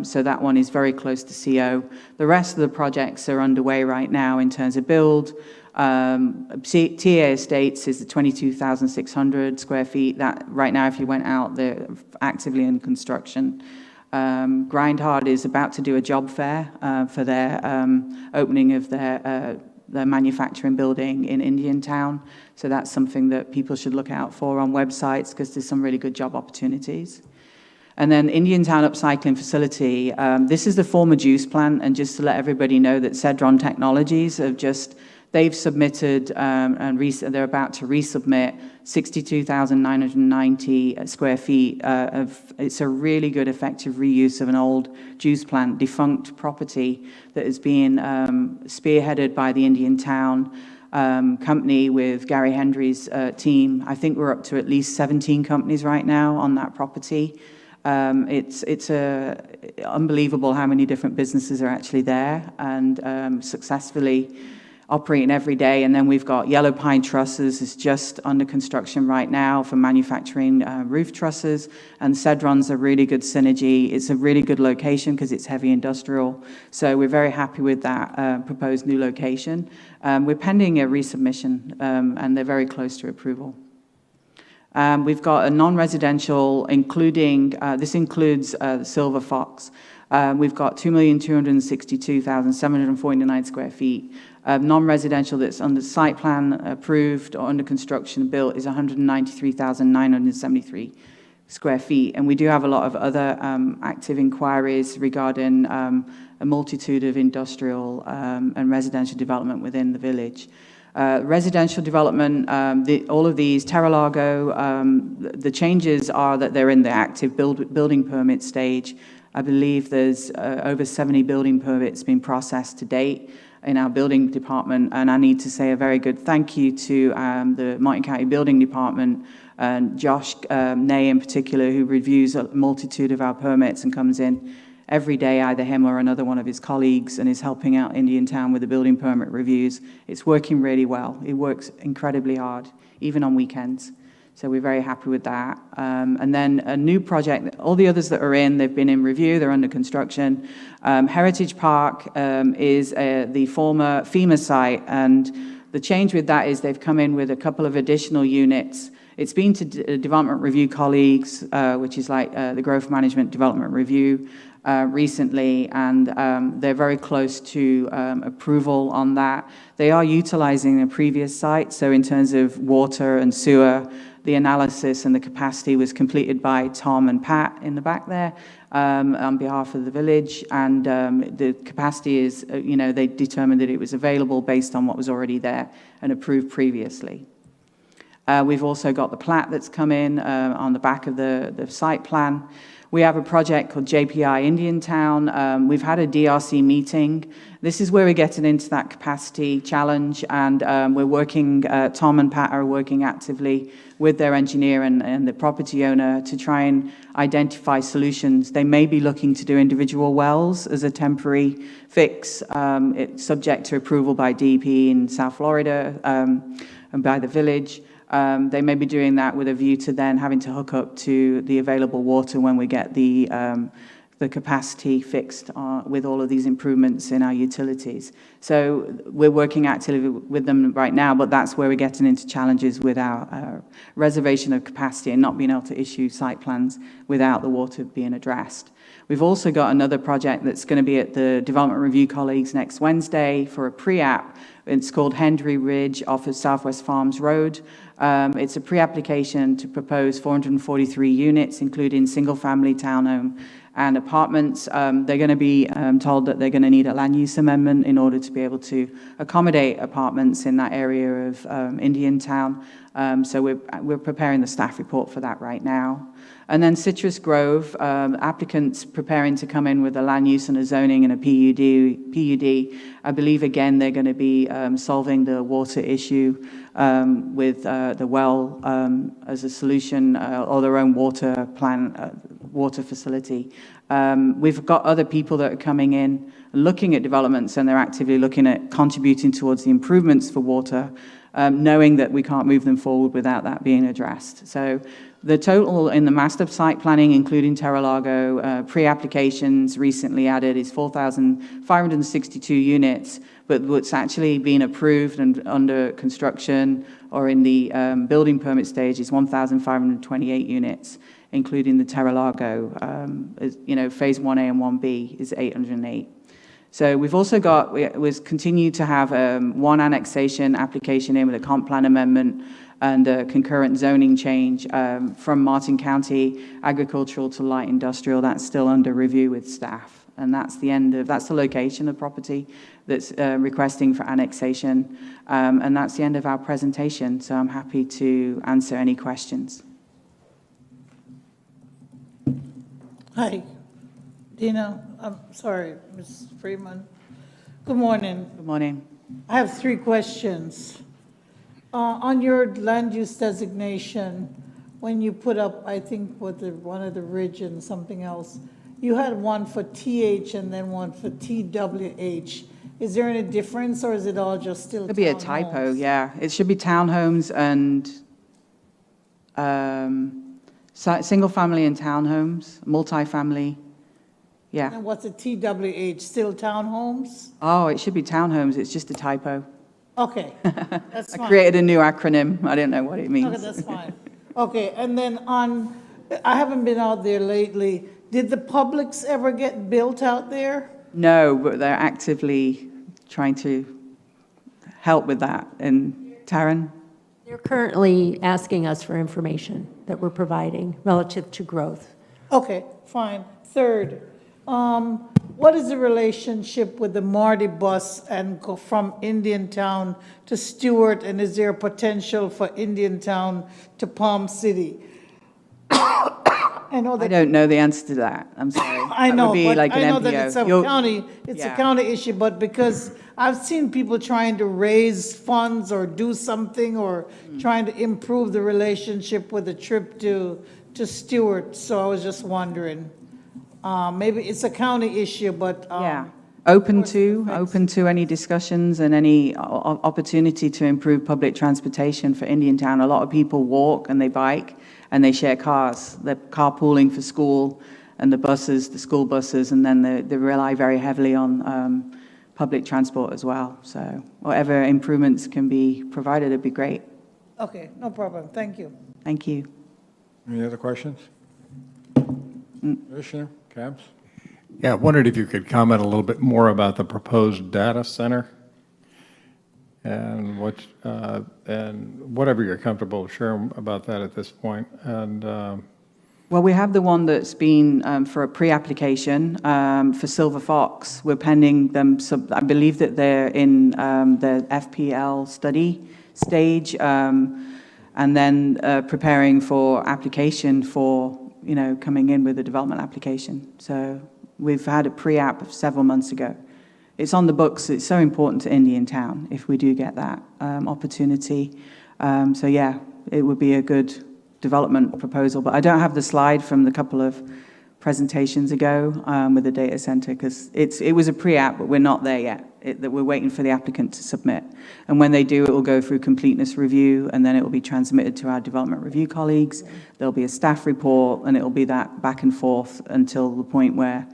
So that one is very close to CO. The rest of the projects are underway right now in terms of build. TA Estates is the 22,600 square feet. That right now, if you went out, they're actively in construction. Grindhard is about to do a job fair for their opening of their manufacturing building in Indiantown. So that's something that people should look out for on websites, because there's some really good job opportunities. And then Indiantown Upcycling Facility, this is the former juice plant, and just to let everybody know that Cedron Technologies they've submitted and they're about to resubmit 62,990 square feet it's a really good effective reuse of an old juice plant, defunct property that is being spearheaded by the Indiantown company with Gary Hendry's team. I think we're up to at least 17 companies right now on that property. It's unbelievable how many different businesses are actually there and successfully operating every day. And then we've got Yellow Pine Trusses is just under construction right now for manufacturing roof trusses. And Cedron's a really good synergy. It's a really good location because it's heavy industrial. So we're very happy with that proposed new location. We're pending a resubmission, and they're very close to approval. We've got a non-residential, this includes Silver Fox. We've got 2,262,749 square feet. Non-residential that's under site plan approved or under construction built is 193,973 square feet. And we do have a lot of other active inquiries regarding a multitude of industrial and residential development within the village. Residential development, all of these, Terralago, the changes are that they're in the active building permit stage. I believe there's over 70 building permits being processed to date in our building department, and I need to say a very good thank you to the Martin County Building Department and Josh Ney in particular, who reviews a multitude of our permits and comes in every day, either him or another one of his colleagues, and is helping out Indiantown with the building permit reviews. It's working really well. It works incredibly hard, even on weekends. So we're very happy with that. And then a new project, all the others that are they've been in review, they're under construction. Heritage Park is the former FEMA site, and the change with that is they've come in with a couple of additional units. It's been to development review colleagues, which is like the Growth Management Development Review recently, and they're very close to approval on that. They are utilizing a previous site, so in terms of water and sewer, the analysis and the capacity was completed by Tom and Pat in the back there on behalf of the village, and the capacity is, they determined that it was available based on what was already there and approved previously. We've also got the plat that's come in on the back of the site plan. We have a project called JPI Indiantown. We've had a DRC meeting. This is where we're getting into that capacity challenge, and we're working, Tom and Pat are working actively with their engineer and the property owner to try and identify solutions. They may be looking to do individual wells as a temporary fix. It's subject to approval by DEP in South Florida and by the village. They may be doing that with a view to then having to hook up to the available water when we get the capacity fixed with all of these improvements in our utilities. So we're working actively with them right now, but that's where we're getting into challenges with our reservation of capacity and not being able to issue site plans without the water being addressed. We've also got another project that's going to be at the Development Review colleagues next Wednesday for a pre-app. It's called Hendry Ridge off of Southwest Farms Road. It's a pre-application to propose 443 units, including single-family townhome and apartments. They're going to be told that they're going to need a land use amendment in order to be able to accommodate apartments in that area of Indiantown. So we're preparing the staff report for that right now. And then Citrus Grove, applicants preparing to come in with a land use and a zoning and a PUD. I believe, again, they're going to be solving the water issue with the well as a solution, or their own water plan, water facility. We've got other people that are coming in, looking at developments, and they're actively looking at contributing towards the improvements for water, knowing that we can't move them forward without that being addressed. So the total in the master site planning, including Terralago, pre-applications recently added is 4,562 units, but what's actually been approved and under construction or in the building permit stage is 1,528 units, including the Terralago. Phase 1A and 1B is 808. So we've also got, we've continued to have one annexation application in with a comp plan amendment and a concurrent zoning change from Martin County agricultural to light industrial. That's still under review with staff. And that's the location of property that's requesting for annexation. And that's the end of our presentation. So I'm happy to answer any questions. Hi, Dina. I'm sorry, Ms. Freeman. Good morning. Good morning. I have 3 questions. On your land use designation, when you put up, I think, one of the ridge and something else, you had one for TH and then one for TWH. Is there any difference, or is it all just still Could be a typo, yeah. It should be townhomes and single-family and townhomes, multifamily, yeah. And what's a TWH, still townhomes? Oh, it should be townhomes, it's just a typo. Okay, that's fine. I created a new acronym, I don't know what it means. Okay, that's fine. Okay, and then I haven't been out there lately. Did the Publix ever get built out there? No, but they're actively trying to help with that. And Taryn? They're currently asking us for information that we're providing relative to growth. Okay, fine. Third, what is the relationship with the Marty bus and go from Indiantown to Stewart, and is there a potential for Indiantown to Palm City? I don't know the answer to that. I'm sorry. I know, that would be but like an I know MPO. that it's a county issue, but because I've seen people trying to raise funds or do something or trying to improve the relationship with a trip to Stewart, so I was just wondering. Maybe it's a county issue, but. Yeah. Open to any discussions and any opportunity to improve public transportation for Indiantown. A lot of people walk and they bike and they share cars. They're carpooling for school and the school buses, and then they rely very heavily on public transport as well. So whatever improvements can be provided, it'd be great. Okay, no problem. Thank you. Thank you. Any other questions? Commissioner Cabs? Yeah, I wondered if you could comment a little bit more about the proposed data center and whatever you're comfortable sharing about that at this point. And well, we have the one that's been for a pre-application for Silver Fox. We're pending them. I believe that they're in the FPL study stage, and then preparing for application for coming in with a development application. So we've had a pre-app several months ago. It's on the books. It's so important to Indiantown if we do get that opportunity. So yeah, it would be a good development proposal. But I don't have the slide from the couple of presentations ago with the data center, because it was a pre-app, but we're not there yet. We're waiting for the applicant to submit. And when they do, it will go through completeness review, and then it will be transmitted to our development review colleagues. There'll be a staff report, and it will be that back and forth until the point where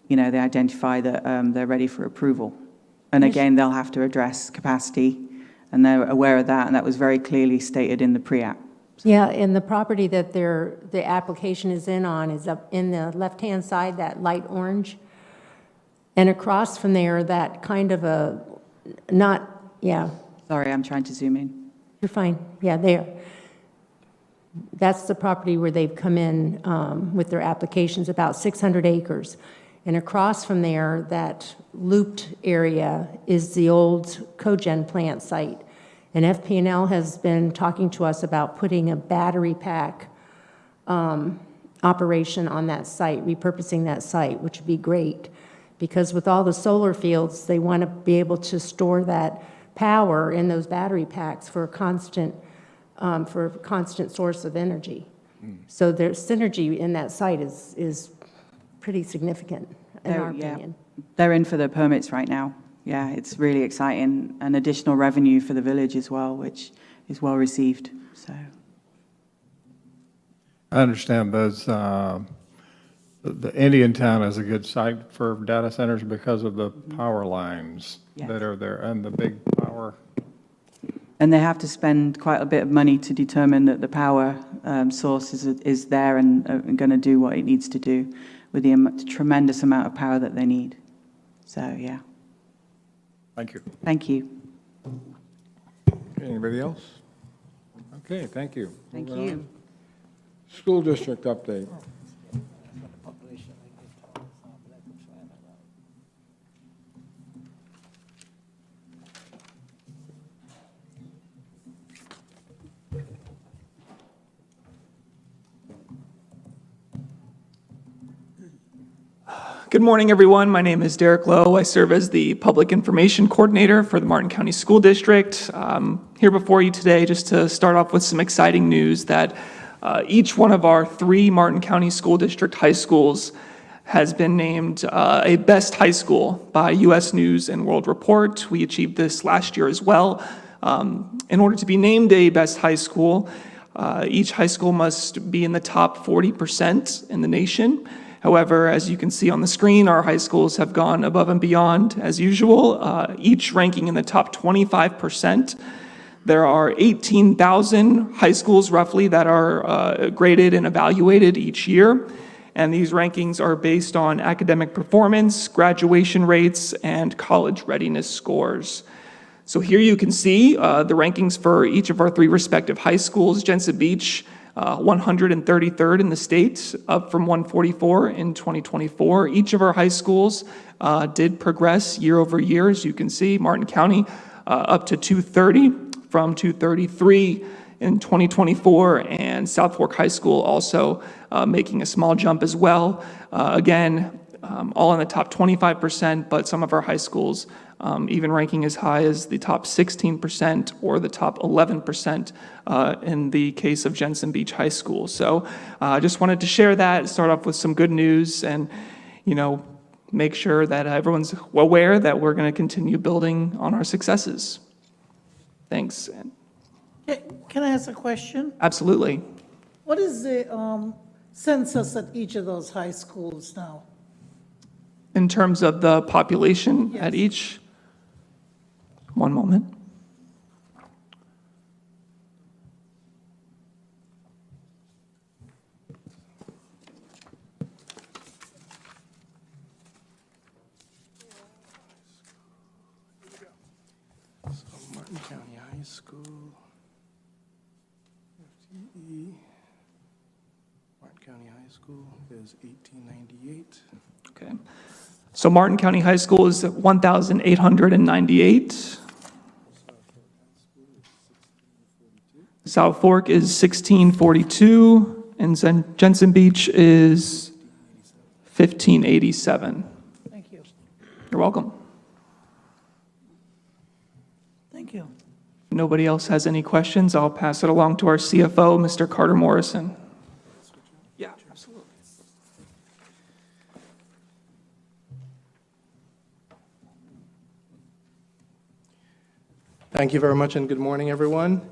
they identify that they're ready for approval. And again, they'll have to address capacity, and they're aware of that, and that was very clearly stated in the pre-app. Yeah, and the property that the application is is up in the left-hand side, that light orange. And across from there, that kind of Sorry, I'm trying to zoom in. You're fine. Yeah, there. That's the property where they've come in with their applications, about 600 acres. And across from there, that looped area is the old cogen plant site. And FP&L has been talking to us about putting a battery pack operation on that site, repurposing that site, which would be great. Because with all the solar fields, they want to be able to store that power in those battery packs for a constant source of energy. So there's synergy in that site is pretty significant, in our opinion. They're in for the permits right now. Yeah, it's really exciting, and additional revenue for the village as well, which is well received, so. I understand those, the Indian Town is a good site for data centers because of the power lines that are there and the big power. And they have to spend quite a bit of money to determine that the power source is there and going to do what it needs to do with the tremendous amount of power that they need. So, yeah. Thank you. Thank you. Okay, anybody else? Okay, thank you. Thank Moving you. on. School district update. Good morning, everyone. My name is Derek Lowe. I serve as the Public Information Coordinator for the Martin County School District. Here before you today just to start off with some exciting news that each one of our 3 Martin County School District high schools has been named a best high school by U.S. News and World Report. We achieved this last year as well. In order to be named a best high school, each high school must be in the top 40% in the nation. However, as you can see on the screen, our high schools have gone above and beyond as usual, each ranking in the top 25%. There are 18,000 high schools roughly that are graded and evaluated each year. And these rankings are based on academic performance, graduation rates, and college readiness scores. So here you can see the rankings for each of our 3 respective high schools. Jensen Beach, 133rd in the state, up from 144 in 2024. Each of our high schools did progress year over year, as you can see. Martin County up to 230 from 233 in 2024, and South Fork High School also making a small jump as well. Again, all in the top 25%, but some of our high schools even ranking as high as the top 16% or the top 11% in the case of Jensen Beach High School. So I just wanted to share that, start off with some good news, and make sure that everyone's aware that we're going to continue building on our successes. Thanks. Can I ask a question? Absolutely. What is the census at each of those high schools now? In terms of the population at each, one moment. So Martin County High School, FTE, Martin County High School is 1898. Okay. So Martin County High School is 1,898. South Fork is 1642, and Jensen Beach is 1587. Thank you. You're welcome. Thank you. If nobody else has any questions, I'll pass it along to our CFO, Mr. Carter Morrison. Yeah, absolutely. Thank you very much, and good morning, everyone.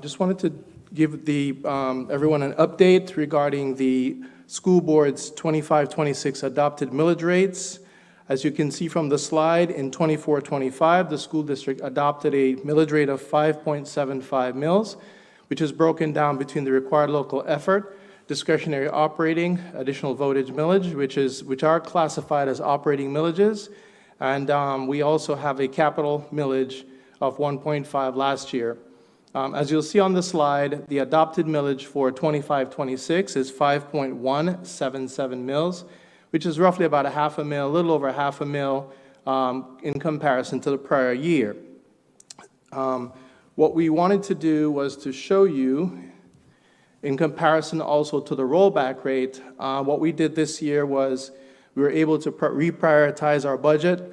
Just wanted to give everyone an update regarding the school board's 25-26 adopted millage rates. As you can see from the slide, in 24-25, the school district adopted a millage rate of 5.75 mils, which is broken down between the required local effort, discretionary operating, additional votage millage, which are classified as operating millages, and we also have a capital millage of 1.5 last year. As you'll see on the slide, the adopted millage for 25-26 is 5.177 mils, which is roughly about a half a mil, a little over half a mil in comparison to the prior year. What we wanted to do was to show you In comparison also to the rollback rate, what we did this year was we were able to reprioritize our budget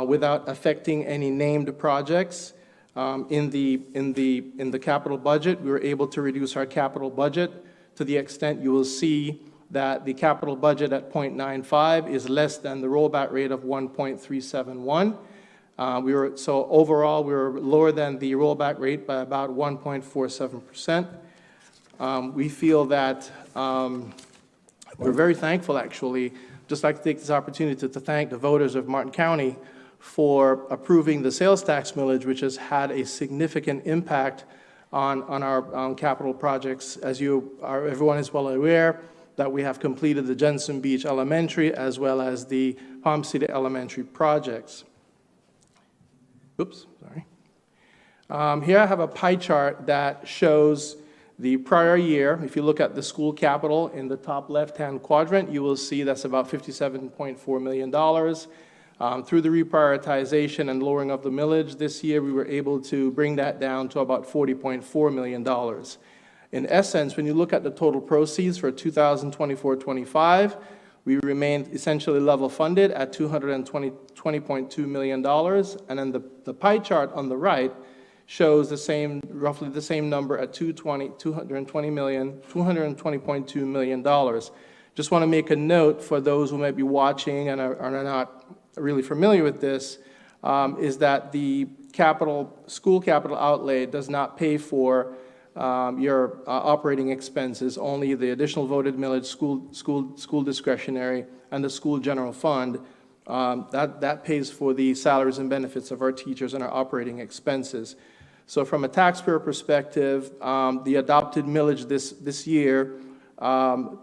without affecting any named projects. In the capital budget, we were able to reduce our capital budget to the extent you will see that the capital budget at 0.95 is less than the rollback rate of 1.371. So overall, we were lower than the rollback rate by about 1.47%. We feel that we're very thankful, actually. Just like to take this opportunity to thank the voters of Martin County for approving the sales tax millage, which has had a significant impact on our capital projects. As everyone is well aware, that we have completed the Jensen Beach Elementary as well as the Palm City Elementary projects. Oops, sorry. Here I have a pie chart that shows the prior year. If you look at the school capital in the top left-hand quadrant, you will see that's about $57.4 million. Through the reprioritization and lowering of the millage this year, we were able to bring that down to about $40.4 million. In essence, when you look at the total proceeds for 2024-25, we remained essentially level funded at $220.2 million. And then the pie chart on the right shows roughly the same number at $220.2 million. Just want to make a note for those who might be watching and are not really familiar with this, is that the school capital outlay does not pay for your operating expenses, only the additional voted millage, school discretionary, and the school general fund. That pays for the salaries and benefits of our teachers and our operating expenses. So from a taxpayer perspective, the adopted millage this year,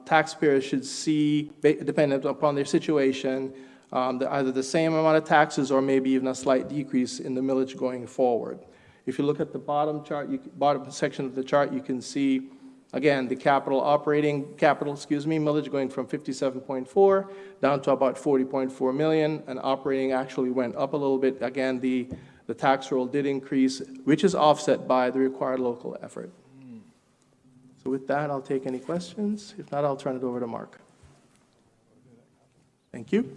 taxpayers should see, dependent upon their situation, either the same amount of taxes or maybe even a slight decrease in the millage going forward. If you look at the bottom section of the chart, you can see, again, the millage going from 57.4 down to about 40.4 million, and operating actually went up a little bit. Again, the tax roll did increase, which is offset by the required local effort. So with that, I'll take any questions. If not, I'll turn it over to Mark. Thank you.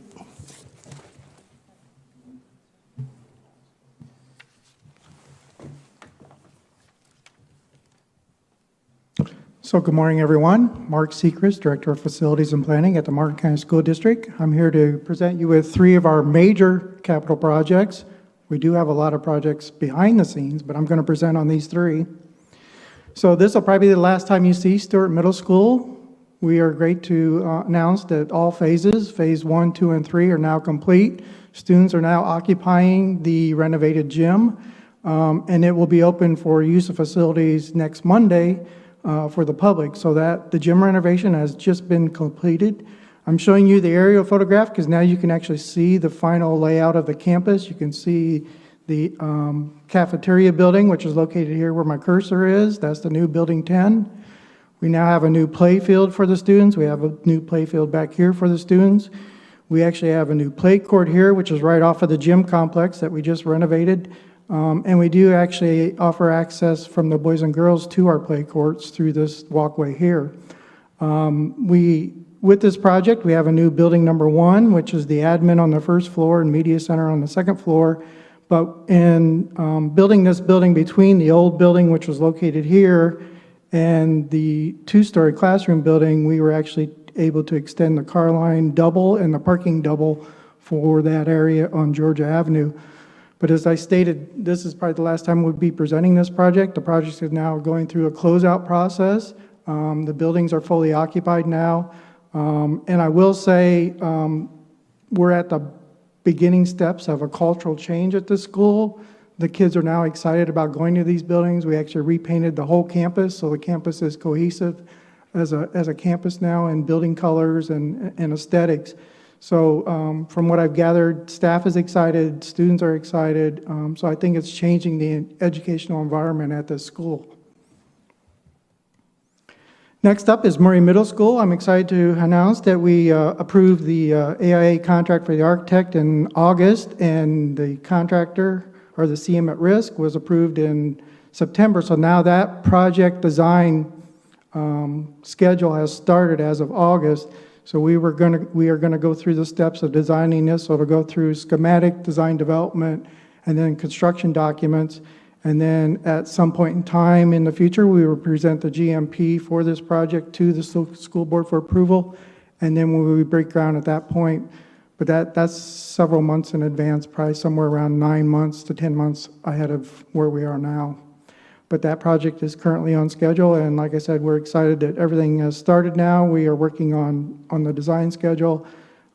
So good morning, everyone. Mark Sechrist, Director of Facilities and Planning at the Martin County School District. I'm here to present you with 3 of our major capital projects. We do have a lot of projects behind the scenes, but I'm going to present on these 3. So this will probably be the last time you see Stewart Middle School. We are great to announce that all phases, phase 1, 2, and 3, are now complete. Students are now occupying the renovated gym, and it will be open for use of facilities next Monday for the public, so that the gym renovation has just been completed. I'm showing you the aerial photograph because now you can actually see the final layout of the campus. You can see the cafeteria building, which is located here where my cursor is. That's the new Building 10. We now have a new play field for the students. We have a new play field back here for the students. We actually have a new play court here, which is right off of the gym complex that we just renovated. And we do actually offer access from the boys and girls to our play courts through this walkway here. With this project, we have a new building number 1, which is the admin on the first floor and media center on the second floor. But in building this building between the old building, which was located here, and the 2-story classroom building, we were actually able to extend the car line double and the parking double for that area on Georgia Avenue. But as I stated, this is probably the last time we'll be presenting this project. The project is now going through a closeout process. The buildings are fully occupied now. And I will say we're at the beginning steps of a cultural change at this school. The kids are now excited about going to these buildings. We actually repainted the whole campus, so the campus is cohesive as a campus now in building colors and aesthetics. So from what I've gathered, staff is excited, students are excited, so I think it's changing the educational environment at this school. Next up is Murray Middle School. I'm excited to announce that we approved the AIA contract for the architect in August, and the contractor, or the CM at risk, was approved in September. So now that project design schedule has started as of August. So we are going to go through the steps of designing this. So it'll go through schematic, design development, and then construction documents. And then at some point in time in the future, we will present the GMP for this project to the school board for approval. And then when we break ground at that point, but that's several months in advance, probably somewhere around 9 months to 10 months ahead of where we are now. But that project is currently on schedule, and like I said, we're excited that everything has started now. We are working on the design schedule.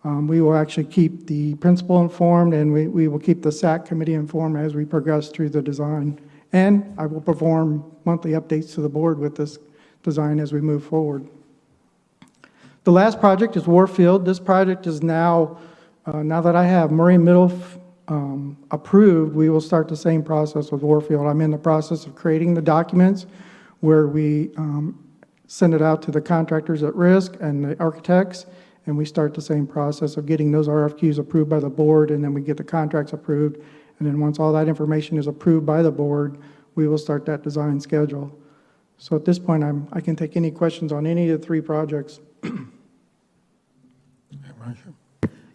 We will actually keep the principal informed, and we will keep the SAC committee informed as we progress through the design. And I will perform monthly updates to the board with this design as we move forward. The last project is Warfield. This project is now that I have Murray Middle approved, we will start the same process with Warfield. I'm in the process of creating the documents where we send it out to the contractors at risk and the architects, and we start the same process of getting those RFQs approved by the board, and then we get the contracts approved. And then once all that information is approved by the board, we will start that design schedule. So at this point, I can take any questions on any of the 3 projects.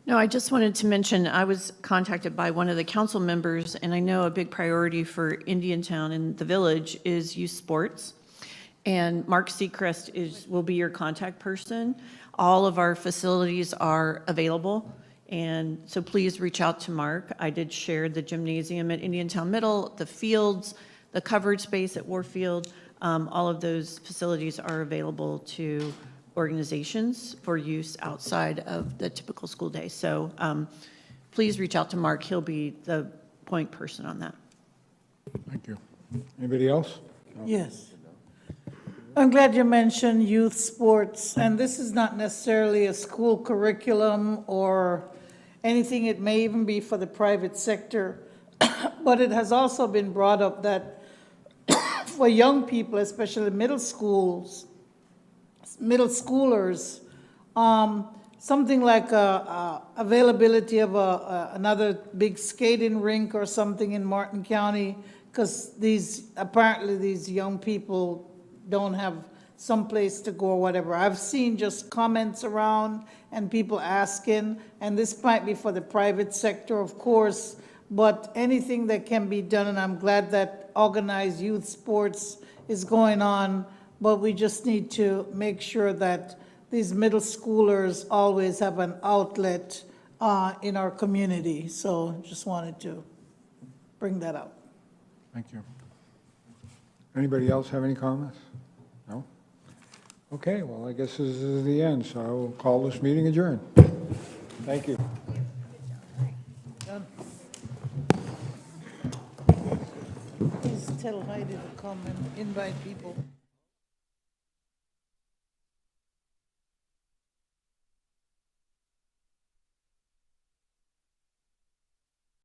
No, I just wanted to mention, I was contacted by one of the council members, and I know a big priority for Indiantown and the village is youth sports. And Mark Seacrest will be your contact person. All of our facilities are available, and so please reach out to Mark. I did share the gymnasium at Indiantown Middle, the fields, the covered space at Warfield. All of those facilities are available to organizations for use outside of the typical school day. So please reach out to Mark. He'll be the point person on that. Thank you. Anybody else? No? Yes. I'm glad you mentioned youth sports, and this is not necessarily a school curriculum or anything. It may even be for the private sector, but it has also been brought up that for young people, especially middle schoolers, something like availability of another big skating rink or something in Martin County, because apparently these young people don't have some place to go or whatever. I've seen just comments around and people asking, and this might be for the private sector, of course, but anything that can be done, and I'm glad that organized youth sports is going on, but we just need to make sure that these middle schoolers always have an outlet in our community. So just wanted to bring that up. Thank you. Anybody else have any comments? No? Okay, well, I guess this is the end, so I will call this meeting adjourned. Thank you. Please tell Heidi to come and invite people.